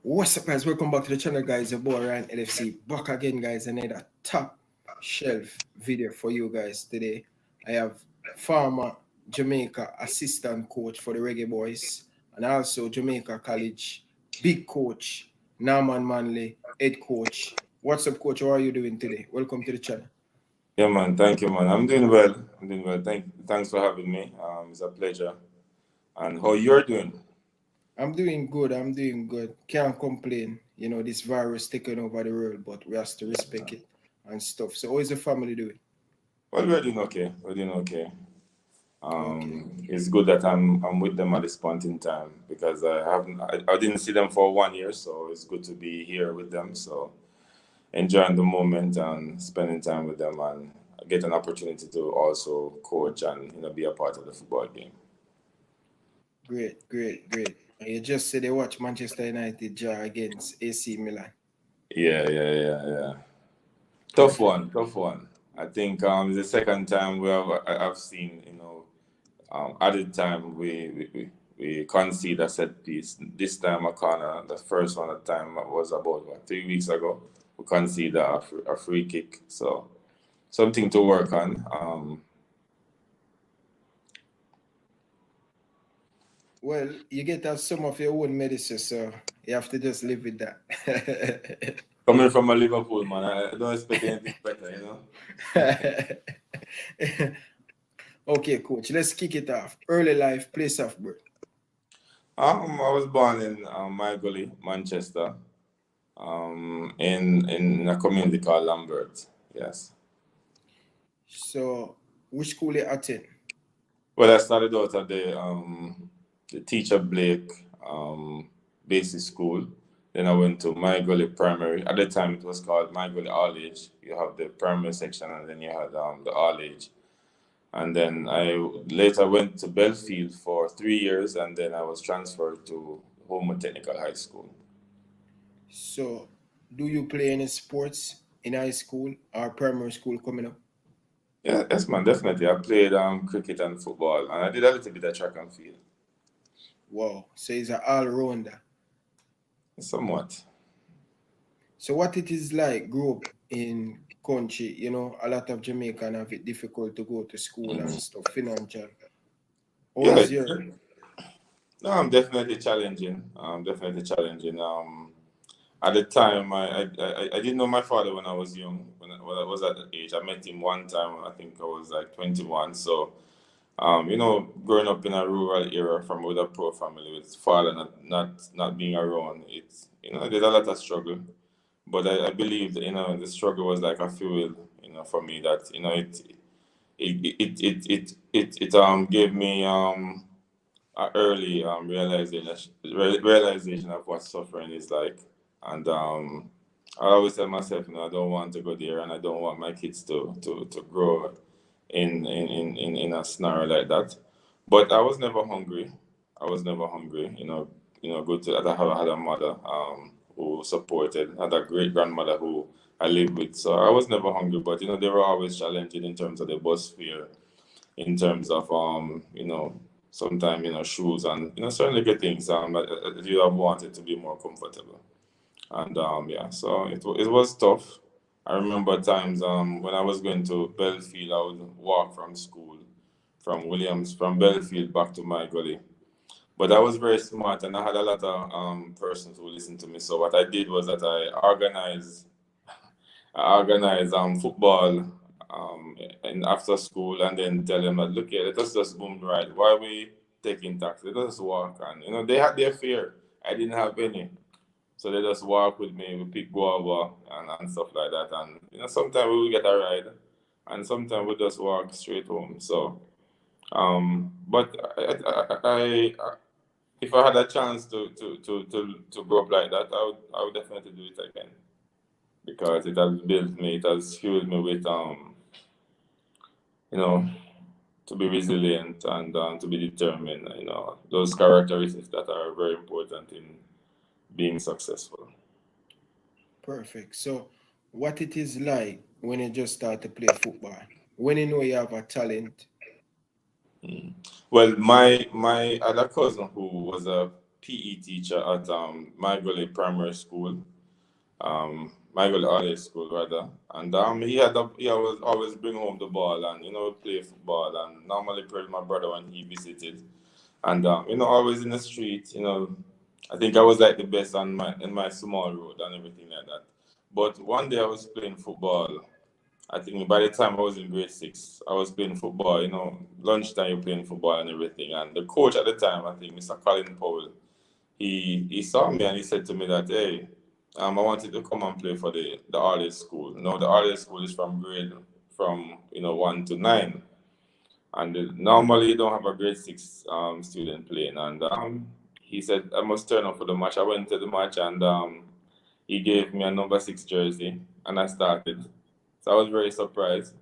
What's up, guys? Welcome back to the channel, guys. Your boy Ryan LFC back again, guys. Another top shelf video for you guys today. I have former Jamaica assistant coach for the Reggae Boyz and also Jamaica College big coach Manley, head coach. What's up, coach? How are you doing today? Welcome to the channel. Yeah, man. Thank you, man. I'm doing well. Thanks for having me. It's a pleasure. And how you're doing? I'm doing good. Can't complain. You know, this virus taking over the world, but we have to respect it and stuff. So, how is the family doing? Well, we're doing okay. We're doing okay. Okay. It's good that I'm with them at this point in time because I didn't see them for 1 year, so it's good to be here with them. So enjoying the moment and spending time with them and get an opportunity to also coach and be a part of the football game. Great. And you just said they watch Manchester United draw against AC Milan. Yeah. Tough one. I think it's the second time I've seen, at the time we concede a set piece. This time a corner. The first one at the time was about 3 weeks ago. We conceded a free kick. So something to work on. Well, you get to have some of your own medicine, so you have to just live with that. Coming from a Liverpool man, I don't expect anything better, Okay, coach. Let's kick it off. Early life, place of birth. I was born in Manley, Manchester, in a community called Lambert. Yes. So, which school you attend? Well, I started out at the Teacher Blake basic school. Then I went to Manley Primary. At the time, it was called Manley All Age. You have the primary section, and then you had the All Age. And then I later went to Belfield for 3 years, and then I was transferred to Homer Technical High School. So, do you play any sports in high school or primary school coming up? Yeah, yes, man, definitely. I played cricket and football, and I did a little bit of track and field. Wow, so he's an all-rounder. Somewhat. So what it is like grow up in country, you know, a lot of Jamaican have it difficult to go to school and stuff, financial. How is your... No, I'm definitely challenging. At the time, I didn't know my father when I was young. When I was at that age, I met him one time. I think I was like 21. So, growing up in a rural area with a poor family, with father not being around, it's there's a lot of struggle. But I believe that the struggle was like a fuel, for me that it gave me an early realization of what suffering is like. And I always tell myself, I don't want to go there, and I don't want my kids to grow in a scenario like that. But I was never hungry. Good to that I had a mother who supported, had a great grandmother who I lived with. So I was never hungry, but they were always challenging in terms of the bus fare, in terms of sometimes shoes and certain little things that you have wanted to be more comfortable. And so it was tough. I remember times when I was going to Belfield, I would walk from school from Belfield back to my gully. But I was very smart, and I had a lot of persons who listened to me. So what I did was that I organized football and after school, and then tell them that, look here, let us just boom right. Why are we taking taxi? Let us walk. And they had their fear. I didn't have any. So they just walk with me, we pick guava and stuff like that. And sometimes we will get a ride, and sometimes we just walk straight home. So but I if I had a chance to grow up like that, I would definitely do it again, because it has built me, it has fueled me with to be resilient and to be determined. Those characteristics that are very important in being successful. Perfect. So what it is like when you just start to play football, when you know you have a talent? Well, my other cousin, who was a PE teacher at Miguel Primary School, Miguel High School rather, and he always bring home the ball and play football, and normally play with my brother when he visited, and always in the street. I think I was like the best on my small road and everything like that. But one day I was playing football. I think by the time I was in grade 6, I was playing football. Lunchtime you're playing football and everything. And the coach at the time, I think Mr. Colin Powell, he saw me and he said to me that, hey, I wanted to come and play for the earliest school. The earliest school is from 1 to 9. And normally you don't have a grade 6 student playing. And he said I must turn up for the match. I went to the match and he gave me a number 6 jersey and I started. So I was very surprised.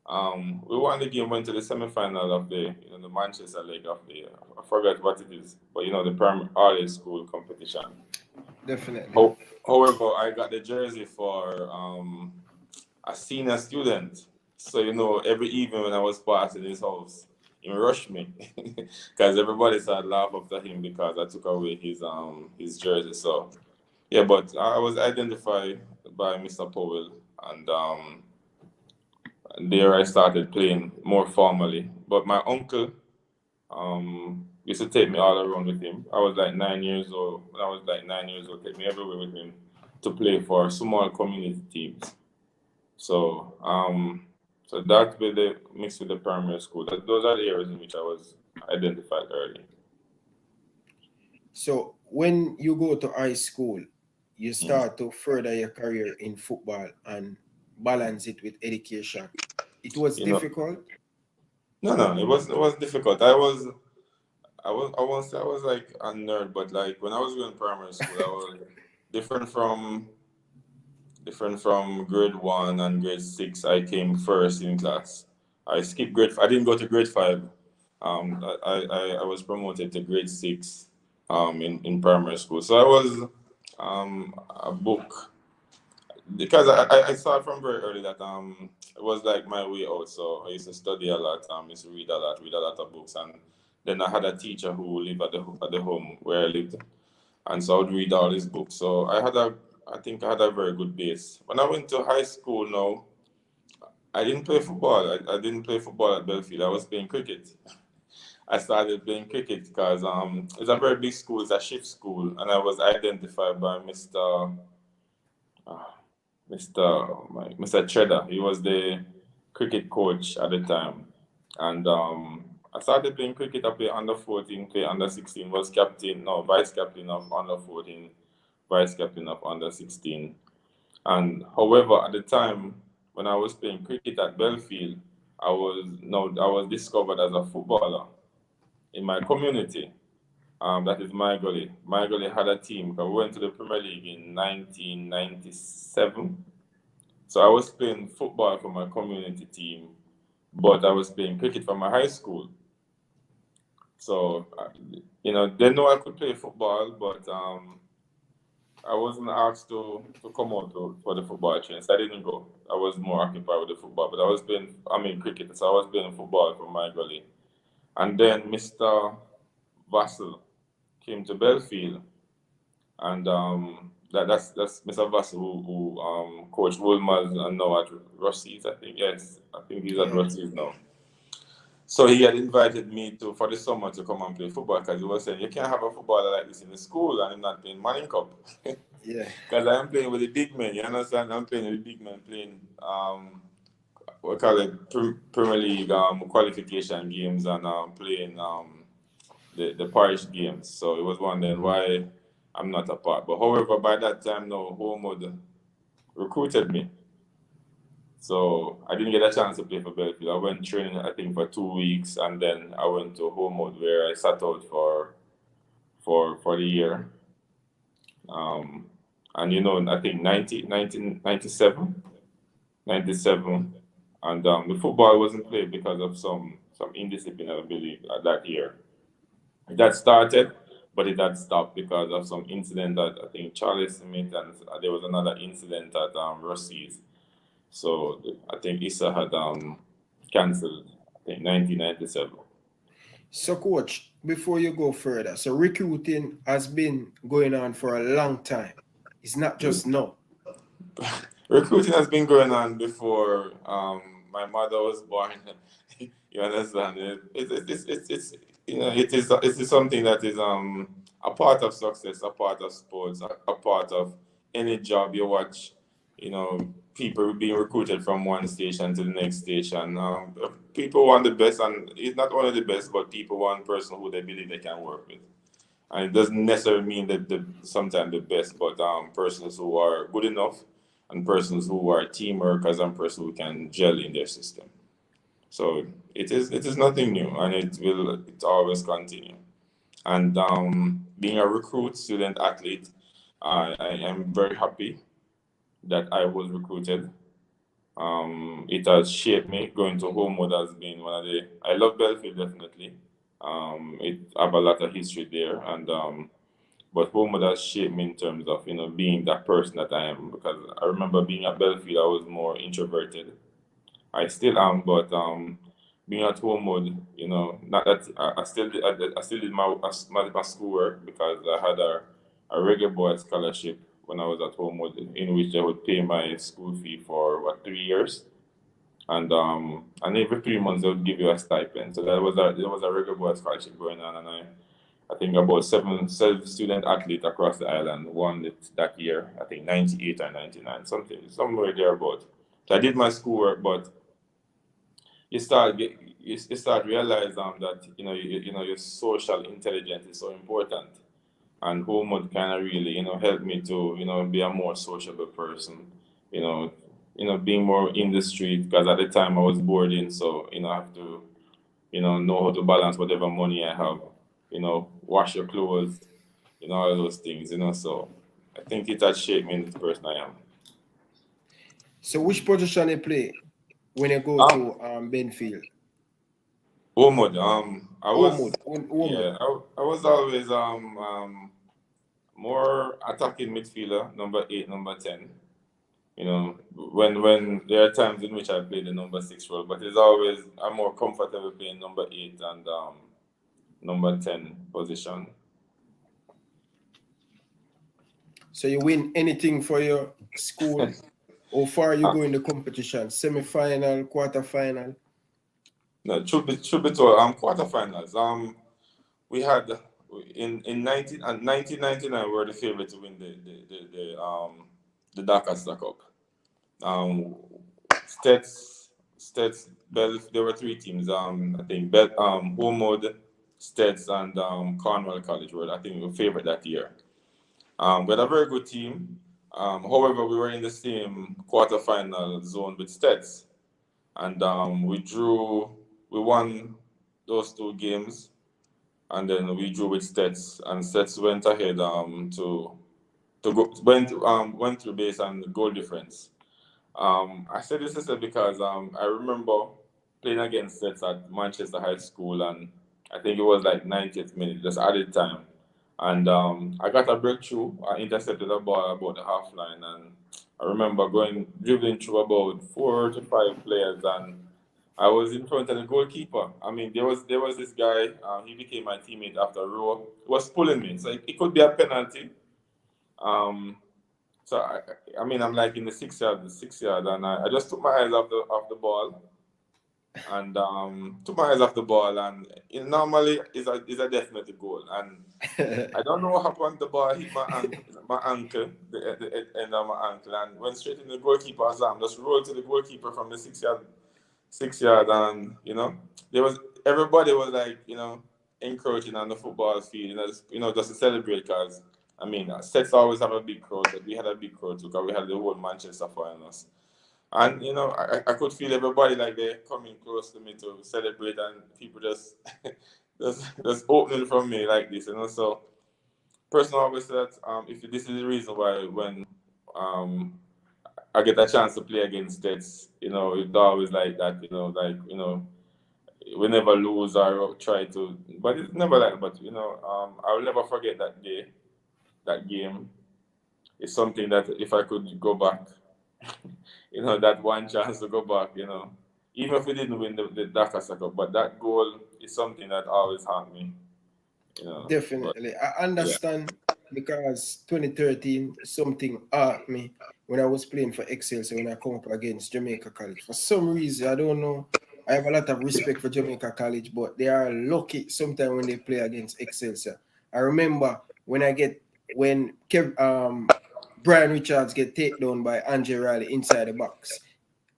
We won the game, went to the semi-final of the Manchester leg of the I forgot what it is, but the early school competition. Definitely. However, I got the jersey for a senior student. So every evening when I was passing his house, he rushed me because everybody started laughing after him because I took away his jersey. So yeah, but I was identified by Mr. Powell, and there I started playing more formally. But my uncle used to take me all around with him. I was like 9 years old. When I was like 9 years old, take me everywhere with him to play for small community teams. So so that with the mixed with the primary school. Those are the areas in which I was identified early. So when you go to high school, you start to further your career in football and balance it with education. It was difficult. No, it was difficult. I won't say I was like a nerd, but like when I was going primary school, I was different from grade 1 and grade 6. I came first in class. I skipped I didn't go to grade 5. I was promoted to grade 6 in primary school. So I was a book, because I saw from very early that it was like my way out. So I used to study a lot, used to read a lot of books, and then I had a teacher who lived at the home where I lived, and so I would read all his books. So I think I had a very good base. When I went to high school now, I didn't play football. I didn't play football at Belfield. I was playing cricket. I started playing cricket because it's a very big school. It's a shift school, and I was identified by Mr. Cheddar. He was the cricket coach at the time, and I started playing cricket. I played under 14, played under 16. Was vice captain of under 14, vice captain of under 16. And however, at the time when I was playing cricket at Belfield, I was discovered as a footballer in my community. That is Miguel. Miguel had a team. We went to the Premier League in 1997. So I was playing football for my community team, but I was playing cricket for my high school. So, they know I could play football, but I wasn't asked to come out for the football training. So I didn't go. I was more occupied with the football, but I was playing, cricket. So I was playing football for Miguel. And then Mr. Vassell came to Belfield, and that's Mr. Vassell who coached Wilmers and now at Rossies, I think. Yes, I think he's at Rossies now. So he had invited me for the summer to come and play football, because he was saying you can't have a footballer like this in the school and I'm not playing Manning Cup. Yeah. Because I'm playing with the big men, you understand? I'm playing with the big men, playing we call it Premier League qualification games, and playing the parish games. So it was wondering why I'm not a part. But however, by that time, Homewood recruited me. So I didn't get a chance to play for Belfield. I went training, I think, for 2 weeks, and then I went to Homewood, where I sat out for the year. And I think 1997, and the football wasn't played because of some indiscipline, I believe, that year. That started, but it had stopped because of some incident that I think Charlie Smith, and there was another incident at Rossies. So I think Issa had cancelled, I think, 1997. So, Coach, before you go further, so recruiting has been going on for a long time. It's not just now. Recruiting has been going on before my mother was born. You understand? It's it is something that is a part of success, a part of sports, a part of any job you watch. You know, people being recruited from one station to the next station. People want the best, and it's not only the best, but people want person who they believe they can work with. And it doesn't necessarily mean that sometimes the best, but persons who are good enough and persons who are team workers and persons who can gel in their system. So it is nothing new, and it always continue. And being a recruit student athlete, I am very happy that I was recruited. It has shaped me. Going to Homewood has been one of the. I love Belfield definitely. It have a lot of history there, and but Homewood has shaped me in terms of being that person that I am. Because I remember being at Belfield, I was more introverted. I still am, but being at Homewood, not that I still did my schoolwork because I had a Reggae Boyz scholarship when I was at Homewood, in which they would pay my school fee for 3 years, and every 3 months they would give you a stipend. So there was a Reggae Boyz scholarship going on, and I think about seven student athletes across the island won it that year. I think 98 or 99, somewhere thereabout. So I did my schoolwork, but you start realize that your social intelligence is so important, and Homewood kind of really helped me to be a more sociable person, you know being more in the street, because at the time I was boarding, so I have to know how to balance whatever money I have, wash your clothes, all those things, so I think it has shaped me into the person I am. So which position you play when you go um to Benfield? Homewood, I was, Wormwood. yeah, I was always more attacking midfielder, number 8, number 10. When there are times in which I play the number 6 role, but it's always I'm more comfortable playing number 8 and number 10 position. So you win anything for your school? How far you Uh, go in the competition? Semi-final, quarter-final? no, should be told. Quarterfinals. We had in 1999 we were the favorite to win the Dakar Cup. Um, Stets, Bell. There were 3 teams. I think Homewood, Stets, and Cornwall College were, I think, we were favorite that year. We had a very good team. However, we were in the same quarterfinal zone with Stets, and We won those 2 games, and then we drew with Stets, and Stets went ahead to go went through base and goal difference. I said this is because I remember playing against Sets at Manchester High School, and I think it was like 90th minute, just added time. And I got a breakthrough. I intercepted a ball about the half line, and I remember dribbling through about 4 to 5 players, and I was in front of the goalkeeper. I mean, there was this guy. He became my teammate after a row. He was pulling me, so it could be a penalty. Um, so I mean, I'm like in the 6 yard, and I just took my eyes off the ball, and took my eyes off the ball, and it normally is a definite goal. And I don't know what happened. The ball hit my ankle, the end of my ankle, and went straight in the goalkeeper's arm. Just rolled to the goalkeeper from the 6 yard, and there was everybody was like encroaching on the football field, just to celebrate, because I mean, sets always have a big crowd, but we had a big crowd too, because we had the whole Manchester following us. And I could feel everybody like they're coming close to me to celebrate, and people just just opening from me like this, So personally, always said if this is the reason why when um I get a chance to play against States, it's always like that, we never lose or try to, but it's never like. But I will never forget that day, that game. It's something that if I could go back, that one chance to go back, even if we didn't win the Dakar Cup, but that goal is something that always haunt me. you know. But Definitely. I yeah. understand because 2013, something hurt me when I was playing for Excelsior when I come up against Jamaica College. For some reason, I don't know. I have a lot of respect for Jamaica College, but they are lucky sometimes when they play against Excelsior. I remember when Brian Richards get taken down by Andre Riley inside the box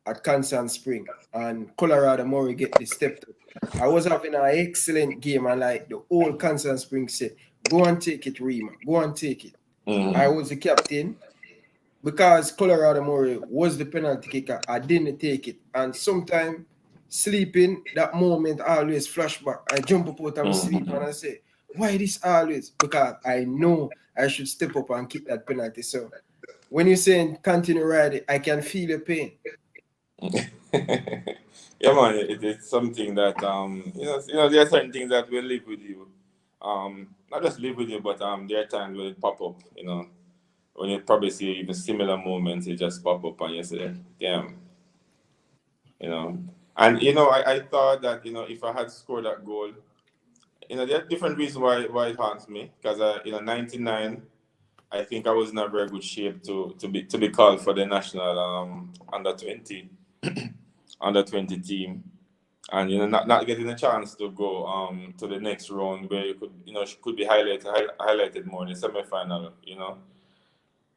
at Constant Spring and Colorado Murray get the step up. I was having an excellent game and like the whole Constant Spring said, go and take it, Rima. Go and take it. I Mm-hmm. was the captain because Colorado Murray was the penalty kicker. I didn't take it. And sometimes sleeping, that moment always flashback. I jump up out of my sleep and I say, why this always? Because I know I should step up and kick that penalty. So when you're saying continue riding, I can feel the pain. Yeah, man, it's something that there are certain things that will live with you. Not just live with you, but there are times when it pop up. When you probably see even similar moments, it just pop up and you say, damn, you know. And I thought that if I had scored that goal, there are different reasons why it haunts me. Because '99, I think I was in a very good shape to be called for the national under 20 team, and not getting a chance to go to the next round where you could be highlighted more in the semi-final.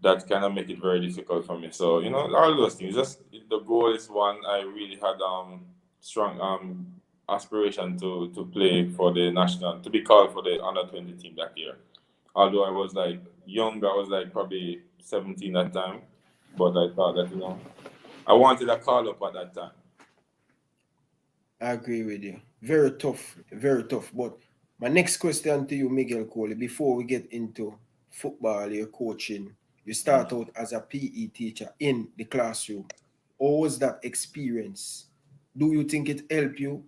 That kind of make it very difficult for me. So all those things. Just the goal is one I really had strong aspiration to play for the national, to be called for the under 20 team that year. Although I was like young, I was like probably 17 at that time, but I thought that I wanted a call up at that time. I agree with you. Very tough, very tough. But my next question to you, Miguel Coley, before we get into football, your coaching, you start out as a PE teacher in the classroom. How was that experience? Do you think it helped you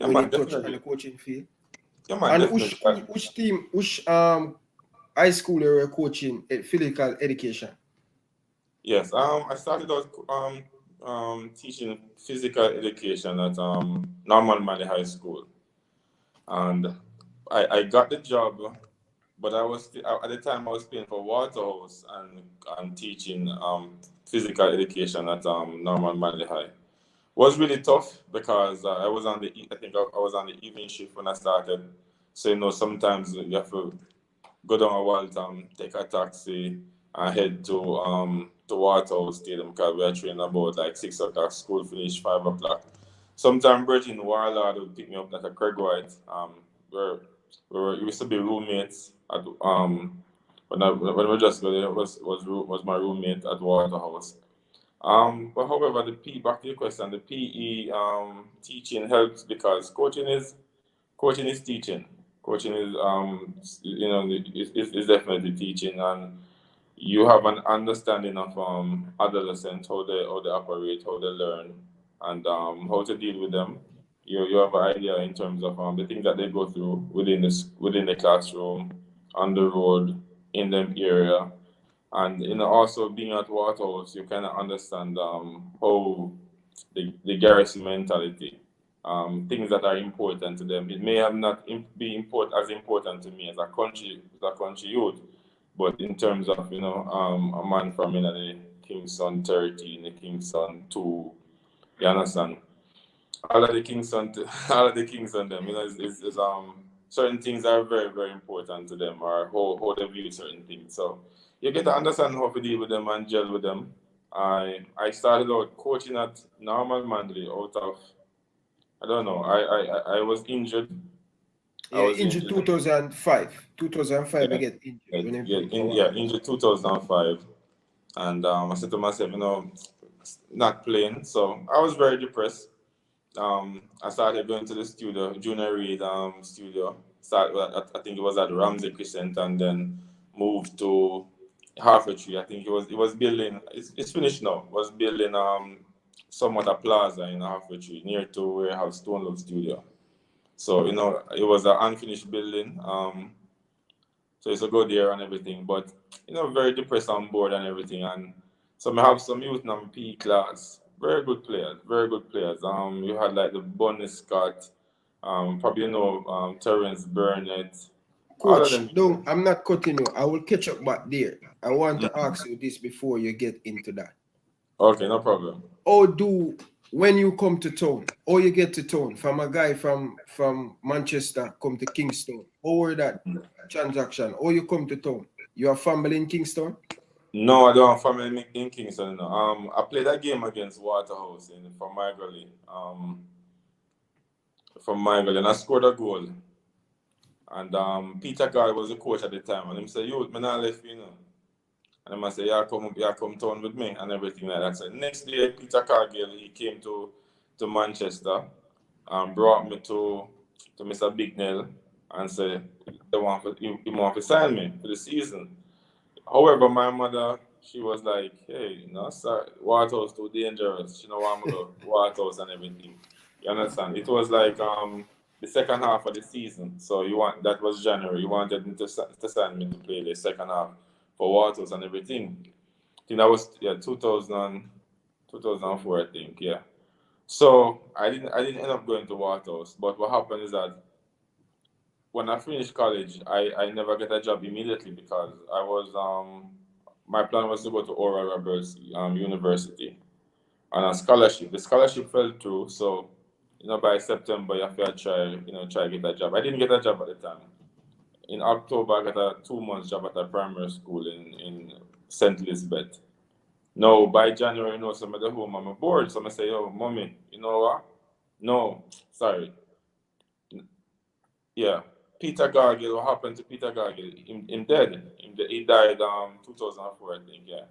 Yeah, when you man, touch on the definitely. coaching field? Yeah, man, And definitely. which team, which high school you were coaching physical education? Yes. I started out teaching physical education at Norman Manley High School, and I got the job, but at the time I was playing for Waterhouse and teaching physical education at Norman Manley High. Was really tough because I think I was on the evening shift when I started. So sometimes you have to go down a Waltham, take a taxi, and head to Waterhouse Stadium because we are training about like 6 o'clock. School finish 5 o'clock. Sometimes Virgin Warlord would pick me up like a Craig White. We used to be roommates at when we just got there was my roommate at Waterhouse. But however, back to your question, the PE teaching helps because coaching is teaching. Coaching is definitely teaching, and you have an understanding of adolescents, how they operate, how they learn, and how to deal with them. You have an idea in terms of the things that they go through within the classroom, on the road, in them area, and also being at Waterhouse, you kind of understand how the garrison mentality, things that are important to them. It may have not be as important to me as a country youth, but in terms of a man from the Kingston 13, the Kingston 2, you understand? All of the Kingston, all of the Kingston them, certain things are very, very important to them, or how they view certain things. So you get to understand how to deal with them and gel with them. I started out coaching at Normal Manley out of, I don't know, I was injured. I Yeah, was injured injured. 2005. 2005, I Yeah, get injured yeah, when I yeah, play for Water. injured 2005, and I said to myself, not playing. So I was very depressed. I started going to the studio, Junior Reid studio. I think it was at Ramsey Crescent, and then moved to Halfway Tree. I think it was building. It's finished now. It was building somewhat a plaza in Halfway Tree, near to where I have Stone Love Studio. So it was an unfinished building. So it's a good year and everything, but very depressed on board and everything. And so I have some youth in my PE class, very good players, very good players. You had like the Bonnie Scott, Probably know Terrence Burnett. All of Coach, them. don't, I'm not cutting you. I will catch up back there. I want to ask you this before you get into that. Okay, no problem. When you come to town, or you get to town from a guy from Manchester come to Kingston, or that transaction, or you come to town, you have family in Kingston? No, I don't have family in Kingston. No. I played that game against Waterhouse from my gully. And I scored a goal. And Peter Gall was the coach at the time, and he said, "You, man, I left you know." And I said, "Yeah, come town with me," and everything like that. So next day, Peter Cargill, he came to Manchester and brought me to Mr. Bignell and said he want to sign me for the season. However, my mother, she was like, "Hey, sir, Waterhouse too dangerous. She don't want me to go Waterhouse and everything." You understand? It was like the second half of the season. So that was January. You wanted me to sign me to play the second half for Waterhouse and everything. I think that was 2004, I think, yeah. So I didn't end up going to Waterhouse. But what happened is that when I finished college, I never get a job immediately because I was my plan was to go to Oral Roberts University on a scholarship. The scholarship fell through, so by September you have to try to get a job. I didn't get a job at the time. In October I got a 2 month job at a primary school in St. Elizabeth. No, by January, so I'm at the home, I'm bored. So I say, "Yo, mommy, you know what? No, sorry. Yeah. Peter Gargill, what happened to Peter Gargill? Him dead. He died 2004, I think, yeah.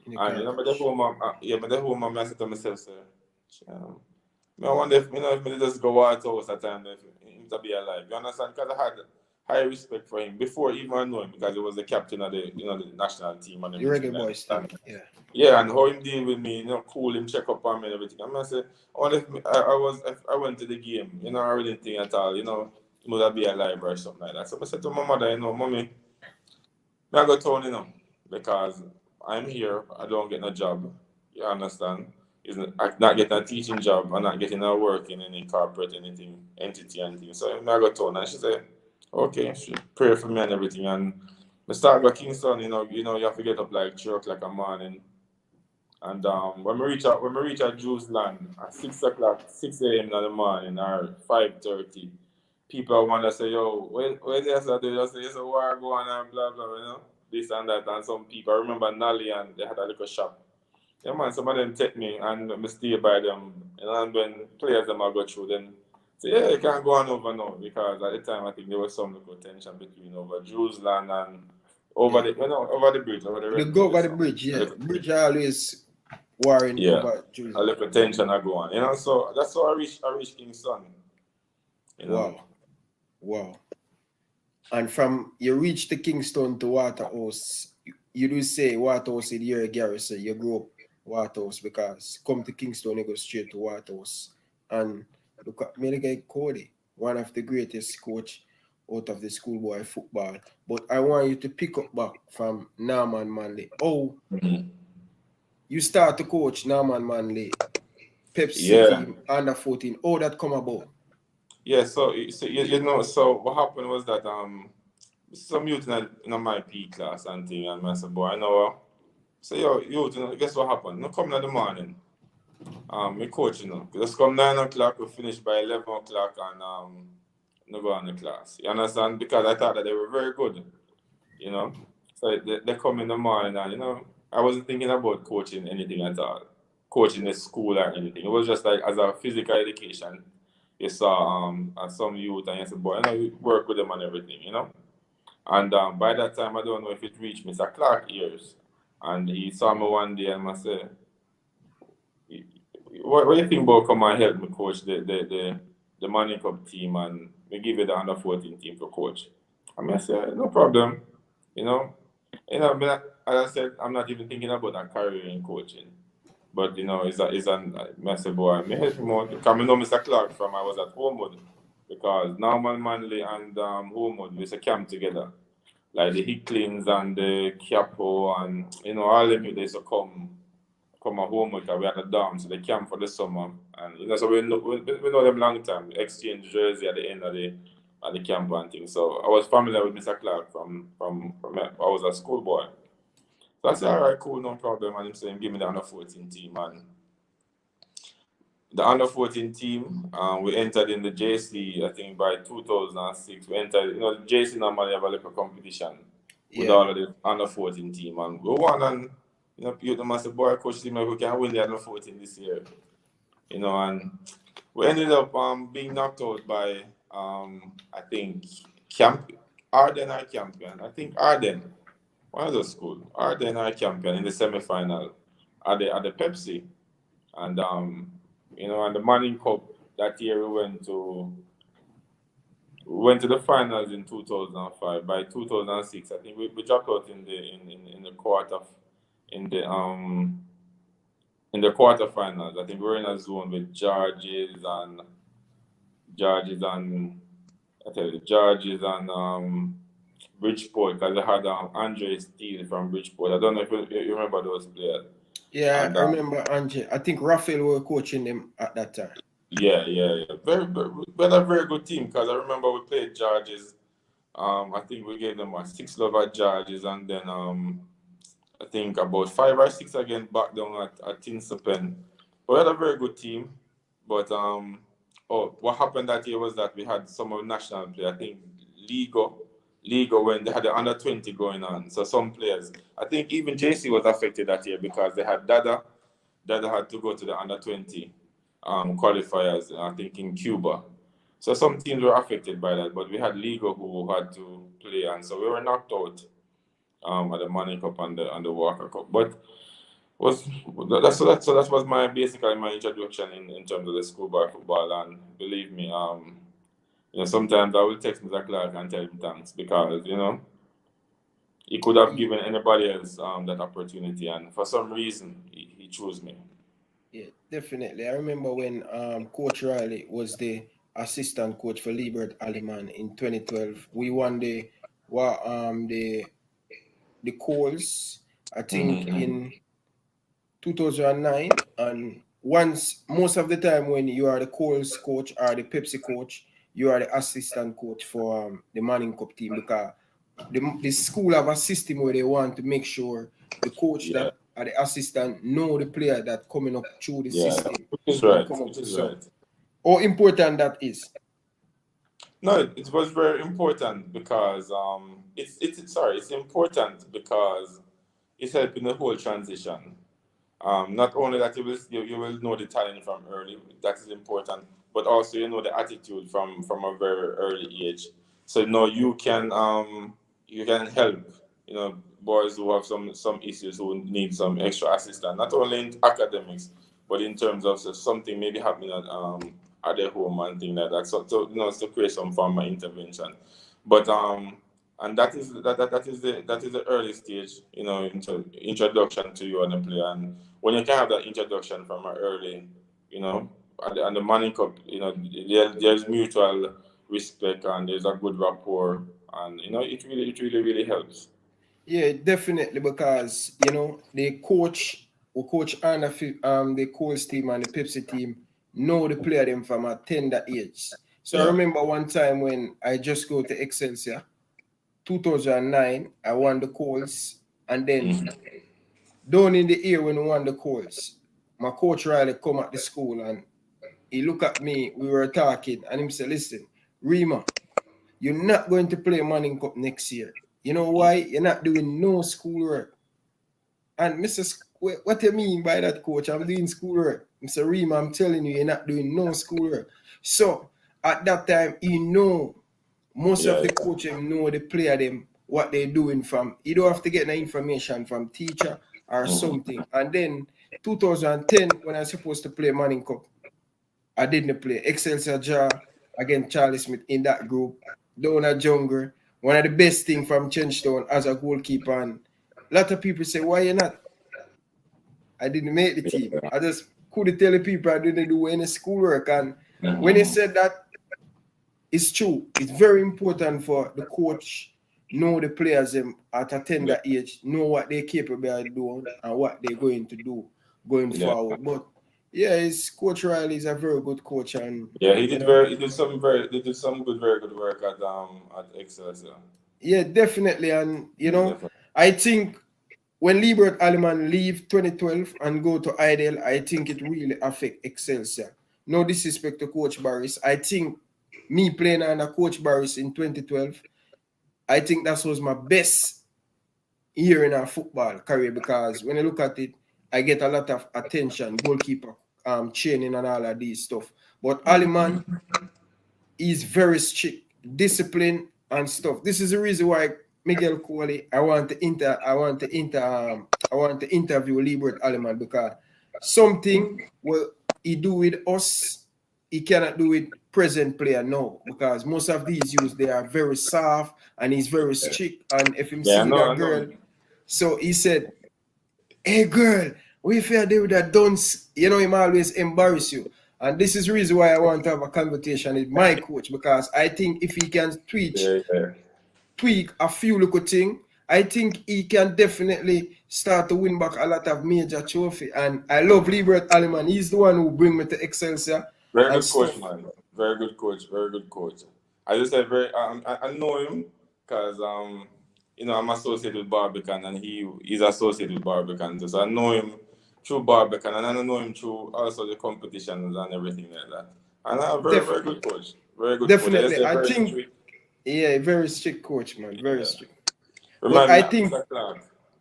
And but the home, but the home, I said to myself, sir, I wonder if I just go out house at time if him to be alive. You understand? Because I had high respect for him before even I know him because he was the captain of the the national team and The everything. Reggae Boyz team, yeah. Yeah, and how him deal with me, cool him, check up on me and everything. I say, I wonder if I went to the game, I really didn't think at all, would I be alive or something like that. So I said to my mother, mommy, I go town, because I'm here, I don't get no job. You understand? I'm not getting a teaching job, I'm not getting a work in any corporate entity anything. So I go town and she said, okay, she pray for me and everything. And I start go Kingston, you have to get up like 3 o'clock in the morning. And when we reach at Jews land at 6 o'clock, 6 a.m. in the morning or 5:30, people want to say, "Yo, where they say they just say it's a war going on and blah blah, this and that." And some people, I remember Nally and they had a little shop. Yeah man, some of them take me and I stay by them, and when players them I go through, then say, "Yeah, you can't go on over now," because at the time I think there was some little tension between over Jews land and over the over the bridge, over the They Red go over Bridge. the bridge, yeah. Bridge always warring Yeah, over a Jerusalem. little tension I go on, So that's how I reach Kingston. Wow. And from you reach the Kingston to Waterhouse, you do say Waterhouse in your garrison, you grew up Waterhouse because come to Kingston, you go straight to Waterhouse. And look at Miguel Coley, one of the greatest coach out of the schoolboy football. But I want you to pick up back from Norman Manley. Oh, you start to coach Norman Manley, Pep Yeah. City, under 14. Oh, that come about. Yeah, so so what happened was that some youth in my P class and thing, and I said, "Boy, I know what." So youth, guess what happened? No come in the morning. Me coach, just come 9 o'clock, we finish by 11 o'clock, and no go on the class. You understand? Because I thought that they were very good, So they come in the morning, and I wasn't thinking about coaching anything at all, coaching the school or anything. It was just like as a physical education. You saw some youth and you said, "Boy, you work with them and everything, And by that time, I don't know if it reached Mr. Clark ears. And he saw me one day and I said, what do you think about come and help me coach the Manley Cup team and we give you the under 14 team to coach?" I said, "No problem, as I said, I'm not even thinking about a career in coaching. But it's an I said, "Boy, me help him out." Because I know Mr. Clark from I was at Homewood. Because Norman Manley and Homewood we used to camp together. Like the Hicklins and the Capo and all them they used to come come home because we had a dorm, so they camp for the summer. And you know, so we know them long time. We exchange jersey at the end of the camp and things. So I was familiar with Mr. Clark from I was a schoolboy. So I said, all right, cool, no problem. And him saying, give me the under 14 team. And the under 14 team, we entered in the JC, I think by 2006. We entered, you know, the JC normally have a little competition with all of the under 14 team. And we won, and, you know, you must say, boy, coach team, we can win the under 14 this year. You know, and we ended up being knocked out by, I think, Arden or Campion. I think Arden. One of those schools. Arden or Campion in the semi-final at the Pepsi. And, you know, and the Manning Cup that year we went to the finals in 2005. By 2006, I think we dropped out in the quarterfinals. I think we were in a zone with Georges and Bridgeport, because they had Andre Steele from Bridgeport. I don't know if you remember those players. Yeah, and, I remember Andre. I think Raphael were coaching them at that time. Yeah. We had a very good team, because I remember we played Georges. I think we gave them 6-love at Georges, and then I think about 5 or 6 again back down at Tinsapen. We had a very good team, but what happened that year was that we had some of the national players. I think Ligo when they had the under 20 going on. So some players, I think even JC was affected that year because they had Dada had to go to the under 20 qualifiers, I think in Cuba. So some teams were affected by that, but we had Ligo who had to play, and so we were knocked out at the Manning Cup and the Walker Cup. But that was basically my introduction in terms of the schoolboy football. And believe me, you know, sometimes I will text Mr. Clark and tell him thanks, because, you know, he could have given anybody else that opportunity, and for some reason he chose me. Yeah, definitely. I remember when Coach Riley was the assistant coach for Liebert Aliman in 2012. We won the Coles, I think, in 2009. And most of the time when you are the Coles coach or the Pepsi coach, you are the assistant coach for the Manning Cup team, because the school have a system where they want to make sure the coach that are the assistant know the player that coming up through the system. Which is right. How important that is? No, it was very important because it's important because it's helping the whole transition. Not only that you will know the talent from early, that is important, but also you know the attitude from a very early age. So now you can help, you know, boys who have some issues, who need some extra assistance, not only in academics, but in terms of something maybe happening at their home and things like that. So you know, to create some form of intervention. But and that is the early stage, you know, introduction to you and the player. And when you can have that introduction from an early, you know, and the Manning Cup, you know, there's mutual respect and there's a good rapport, and you know, it really helps. Yeah, definitely, because you know the coach and the Coles team and the Pepsi team know the player them from a tender age. So I remember one time when I just go to Excelsior, 2009, I won the Coles, and then down in the year when we won the Coles, my coach Riley come at the school and he looked at me, we were talking, and he said, listen, Rima, you're not going to play Manning Cup next year. You know why? You're not doing no schoolwork. And Mr. What do you mean by that, coach? I'm doing schoolwork. Mr. Rima, I'm telling you, you're not doing no schoolwork. So at that time, most of the coaches know the player them, what they're doing from. You don't have to get the information from teacher or something. And then 2010, when I was supposed to play Manning Cup, I didn't play. Excelsior Jar against Charlie Smith in that group. Down at Jungle. One of the best things from Chenstown as a goalkeeper. And a lot of people say, why you not? I didn't make the team. I just couldn't tell the people I didn't do any schoolwork. And when he said that, it's true. It's very important for the coach know the players at a tender age, know what they're capable of doing and what they're going to do. going Yeah. forward. But yeah, his coach Riley is a very good coach, and Yeah, you know, he did some very good work at Excelsior. yeah, definitely. And you know, Definitely. I think when Liebert Alleman leave 2012 and go to Idle, I think it really affect Excelsior. No disrespect to Coach Barris. I think me playing under Coach Barris in 2012, I think that was my best year in our football career because when I look at it, I get a lot of attention, goalkeeper training and all of these stuff. But Alleman is very strict, discipline and stuff. This is the reason why Miguel Coley, I want to interview Liebert Alleman because something what he do with us, he cannot do with present player now because most of these youths they are very soft and he's very strict. And if him Yeah, see that I know. girl, so he said, "Hey girl, what if you do with that dunce?" You know, him always embarrass you. And this is the reason why I want to have a conversation with my coach because I think if he can Yeah, yeah. tweak a few little things, I think he can definitely start to win back a lot of major trophy. And I love Liebert Alleman. He's the one who bring me to Excelsior Very and good coach, stuff. man. Very good coach. Very good coach. I just said very. I know him because I'm associated with Barbican and he's associated with Barbican. So I know him through Barbican and I know him through also the competitions and everything like that. And a very Definitely. good coach. Very good coach. I just Definitely. said I very think, strict. yeah, very strict coach, man. Very Yeah. strict. But Remind me I of think Mr. Clark.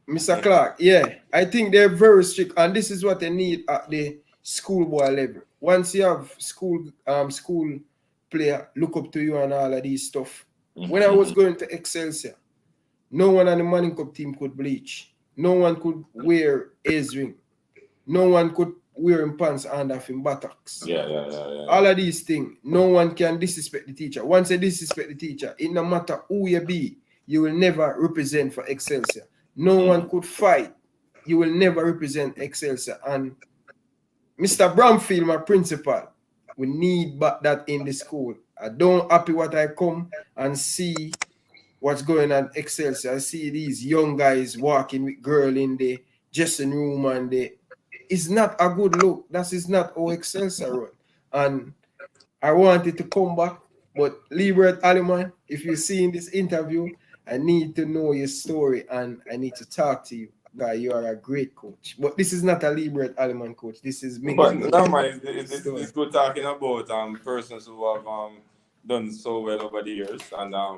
Mr. Clark, yeah, I think they're very strict, and this is what they need at the schoolboy level. Once you have school player look up to you and all of these stuff. When I was going to Excelsior, no one on the Manning Cup team could bleach. No one could wear ace ring. No one could wear him pants under him buttocks. Yeah. All of these things, no one can disrespect the teacher. Once you disrespect the teacher, it no matter who you be, you will never represent for Excelsior. No one could fight. You will never represent Excelsior. And Mr. Bramfield, my principal, we need that in the school. I don't happy what I come and see what's going on Excelsior. I see these young guys walking with girl in the dressing room and it's not a good look. That is not how Excelsior run. And I wanted to come back, but Liebert Alleman, if you're seeing this interview, I need to know your story and I need to talk to you. Guy, you are a great coach. But this is not a Liebert Alleman coach. This is Miguel But Coley never mind, story. it's good talking about persons who have done so well over the years, and I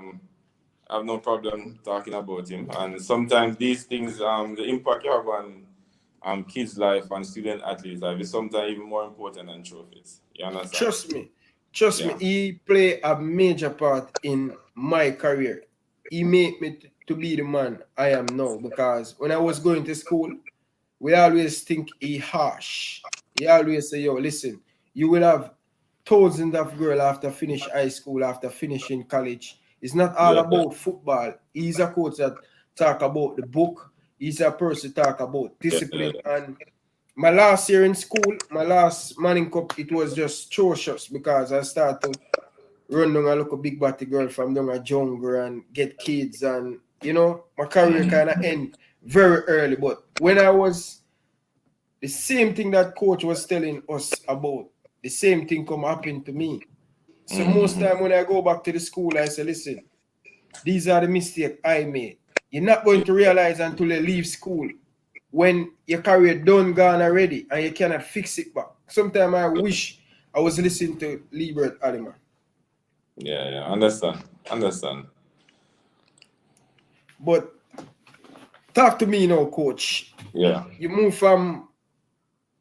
have no problem talking about him. And sometimes these things, the impact you have on kids' life and student athletes' life is sometimes even more important than trophies. You understand? Trust me, Yeah. he played a major part in my career. He made me to be the man I am now because when I was going to school, we always think he harsh. He always say, yo, listen, you will have thousands of girls after finish high school, after finishing college. It's not all Yeah. about football. He's a coach that talk about the book. He's a person talk about discipline. Yeah. And my last year in school, my last Manning Cup, it was just atrocious because I started to run down a look a big body girl from down a jungle and get kids and my career kind of end very early. But when I was the same thing that coach was telling us about, the same thing come happen to me. So most time when I go back to the school, I say, listen, these are the mistakes I made. You're not going to realize until you leave school when your career done gone already and you cannot fix it back. Sometimes I wish I was listening to Liebert Alleman. Yeah. Understand. But talk to me now, coach. Yeah. You move from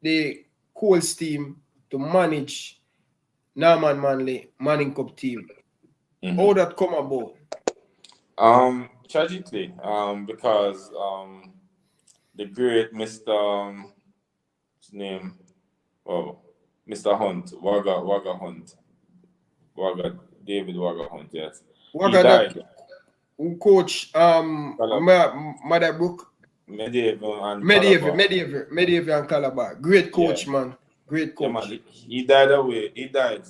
the Coles team to manage Norman Manley Manning Cup team. How that come about? Tragically, because the great Mr. His name, Mr. Hunt, Wagga Hunt, David Wagga Hunt, yes. He Waga that died. who coach Mother Medieval and Calabar. Medieval and Calabar. Great Yeah. coach, man. Great Yeah, coach. man. He died away. He died,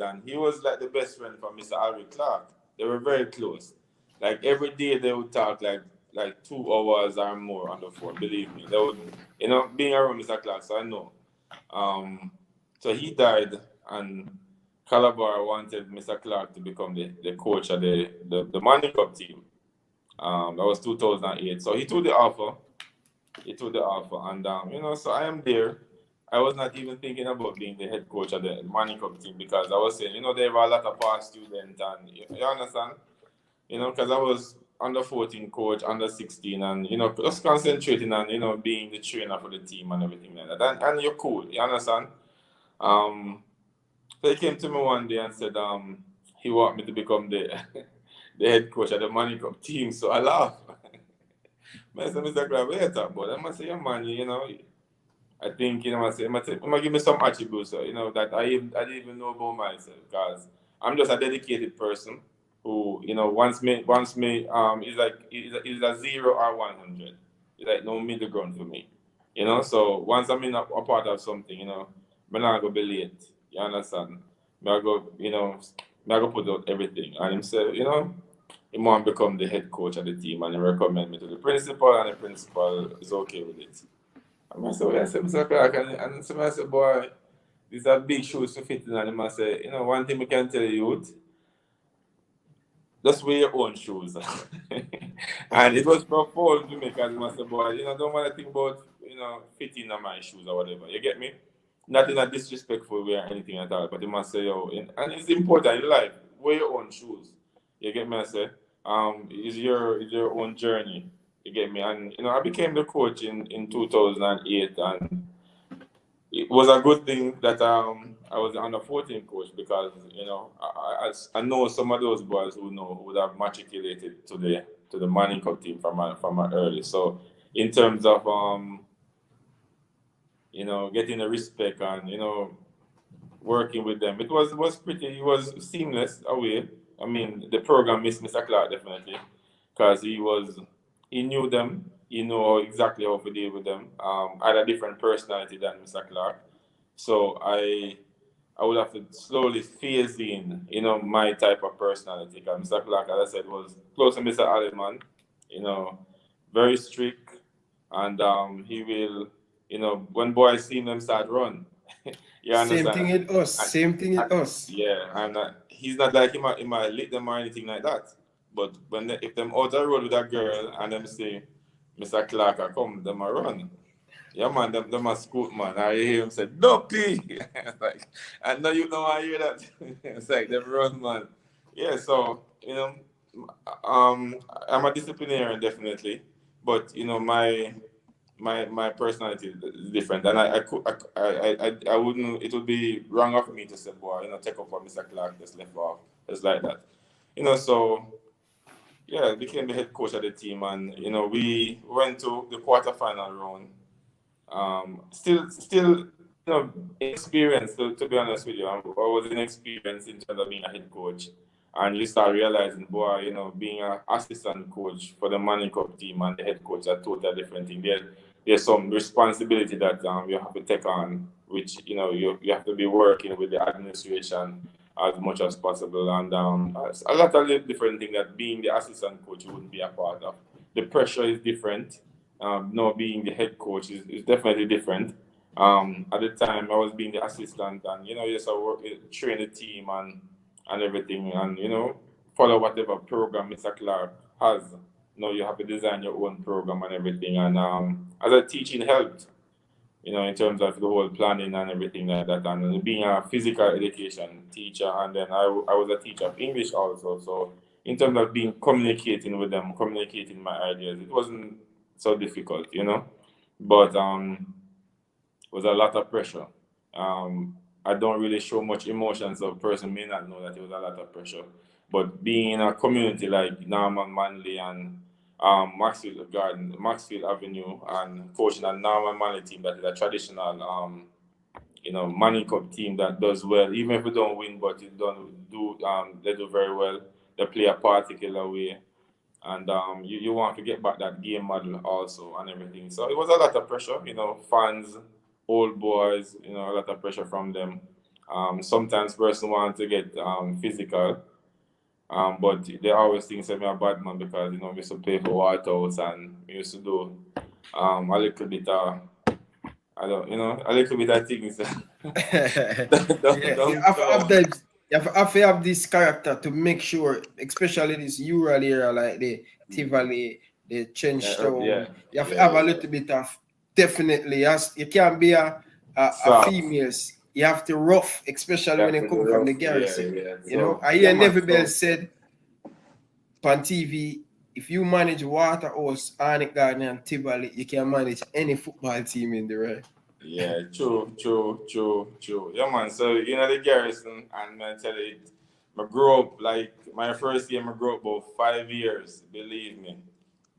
and he was like the best friend for Mr. Alvin Clark. They were very close. Like every day they would talk like like 2 hours or more on the phone. Believe me, they would, being around Mr. Clark, so I know. So he died, and Calabar wanted Mr. Clark to become the coach of the Manley Cup team. That was 2008. So he took the offer. And so I am there. I was not even thinking about being the head coach of the Manley Cup team, because I was saying, they have a lot of past students, and you understand, because I was under 14 coach, under 16, and just concentrating on being the trainer for the team and everything like that. And you're cool, you understand? So he came to me one day and said he want me to become the the head coach of the Manley Cup team. So I laughed. I said, Mr. Clark, what you talk about? I must say, yeah, man, I think, I say, give me some attributes, that I didn't even know about myself, because I'm just a dedicated person who, wants me, is a 0 or 100. It's like no middle ground for me, So once I'm in a part of something, I'm not going to be late. You understand? I go, I go put out everything. And him say, he want to become the head coach of the team, and he recommend me to the principal, and the principal is okay with it. And I said, well, I said, Mr. Clark, and so I said, boy, these are big shoes to fit in. And I say, one thing we can tell you, youth, just wear your own shoes. And it was profound to me, because I said, boy, don't want to think about, fitting on my shoes or whatever. You get me? Not in a disrespectful way or anything like that, but you must say, and it's important in life, wear your own shoes. You get me? I say, it's your own journey. You get me? And I became the coach in 2008, and it was a good thing that I was the under 14 coach, because I know some of those boys who would have matriculated to the Manley Cup team from early. So in terms of getting the respect and working with them, it was seamless away. I mean, the program missed Mr. Clark definitely, because he knew them, he knew exactly how to deal with them. I had a different personality than Mr. Clark, so I would have to slowly phase in, my type of personality. Because Mr. Clark, as I said, was close to Mr. Alleman, very strict, and he will, when boys see them start run. You understand? Same thing with us. Yeah, and he's not like he might lick them or anything like that. But if them out the road with a girl and them say, Mr. Clark, I come, them a run. Yeah, man, them a scoot, man. I hear him say, Ducky! Like, and now I hear that. It's like them run, man. Yeah, so, I'm a disciplinarian, definitely. But, my personality is different, and I wouldn't. It would be wrong of me to say, boy, take up what Mr. Clark just left off. It's like that, So yeah, I became the head coach of the team, and we went to the quarterfinal round. Still, inexperienced. To be honest with you, I was inexperienced in terms of being a head coach. And you start realizing, boy, being an assistant coach for the Manley Cup team and the head coach are totally different thing. There's some responsibility that you have to take on, which you have to be working with the administration as much as possible, and a lot of different things that being the assistant coach you wouldn't be a part of. The pressure is different. Now being the head coach is definitely different. At the time I was being the assistant, and yes, I train the team and everything, and follow whatever program Mr. Clark has. You have to design your own program and everything, and as a teaching helped, in terms of the whole planning and everything like that, and being a physical education teacher, and then I was a teacher of English also. So in terms of communicating with them, communicating my ideas, it wasn't so difficult, but it was a lot of pressure. I don't really show much emotion, so a person may not know that it was a lot of pressure. But being in a community like Norman Manley and Maxfield Avenue, and coaching a Norman Manley team that is a traditional, Manley Cup team that does well, even if we don't win, but they do very well. They play a particular way, and you want to get back that game model also and everything. So it was a lot of pressure, fans, old boys, a lot of pressure from them. Sometimes person want to get physical, But they always think I'm a bad man because we used to play for Whitehouse and we used to do a little bit of a little bit of things. Yeah, you have to have that. You have this character to make sure, especially this Ural area like the Tivoli, the Chenstown. You have to have a little bit of definitely. As you can't be a females. You have to rough, especially when you come from the garrison. You know, I hear Never Bell said on TV, if you manage Waterhouse, Arnick Garden, and Tivoli, you can manage any football team in the right. Yeah, true. Yeah, man. So the garrison, and I tell you, I grew up like my first year. I grew up about 5 years. Believe me,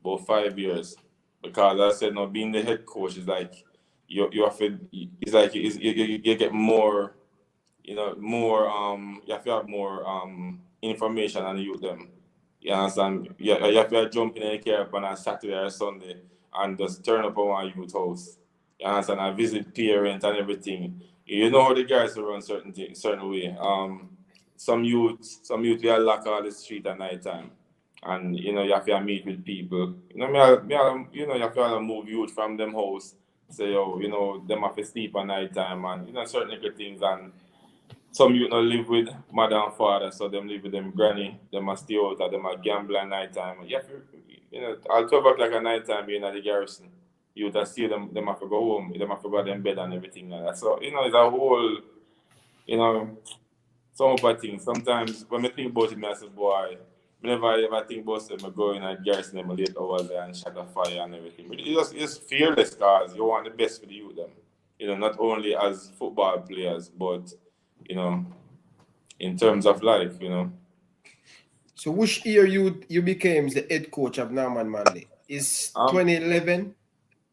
about 5 years. Because I said, no, being the head coach is like you have to. It's like you get more. More. You have to have more information on you them. You understand? You have to jump in the car on a Saturday or Sunday and just turn up on a youth house. You understand? And visit parents and everything. You know how the guys run certain way. Some youth will lock all the street at night time. And you have to meet with people. You have to move youth from them house. Say, them have to sleep at night time and certain good things. And some youth not live with mother and father, so them live with them granny, them a stay out or them a gamble at night time. You have to, at 12 o'clock at night time being at the garrison, you have to see them have to go home, them have to go to them bed and everything like that. So, it's a whole, some bad things. Sometimes when I think about it, I say, boy, whenever I ever think about them, I go in at garrison them late hours there and shut a fire and everything. But it's fearless because you want the best for the youth them. Not only as football players, but in terms of life, So which year you became the head coach of Norman Manley? Is 2011?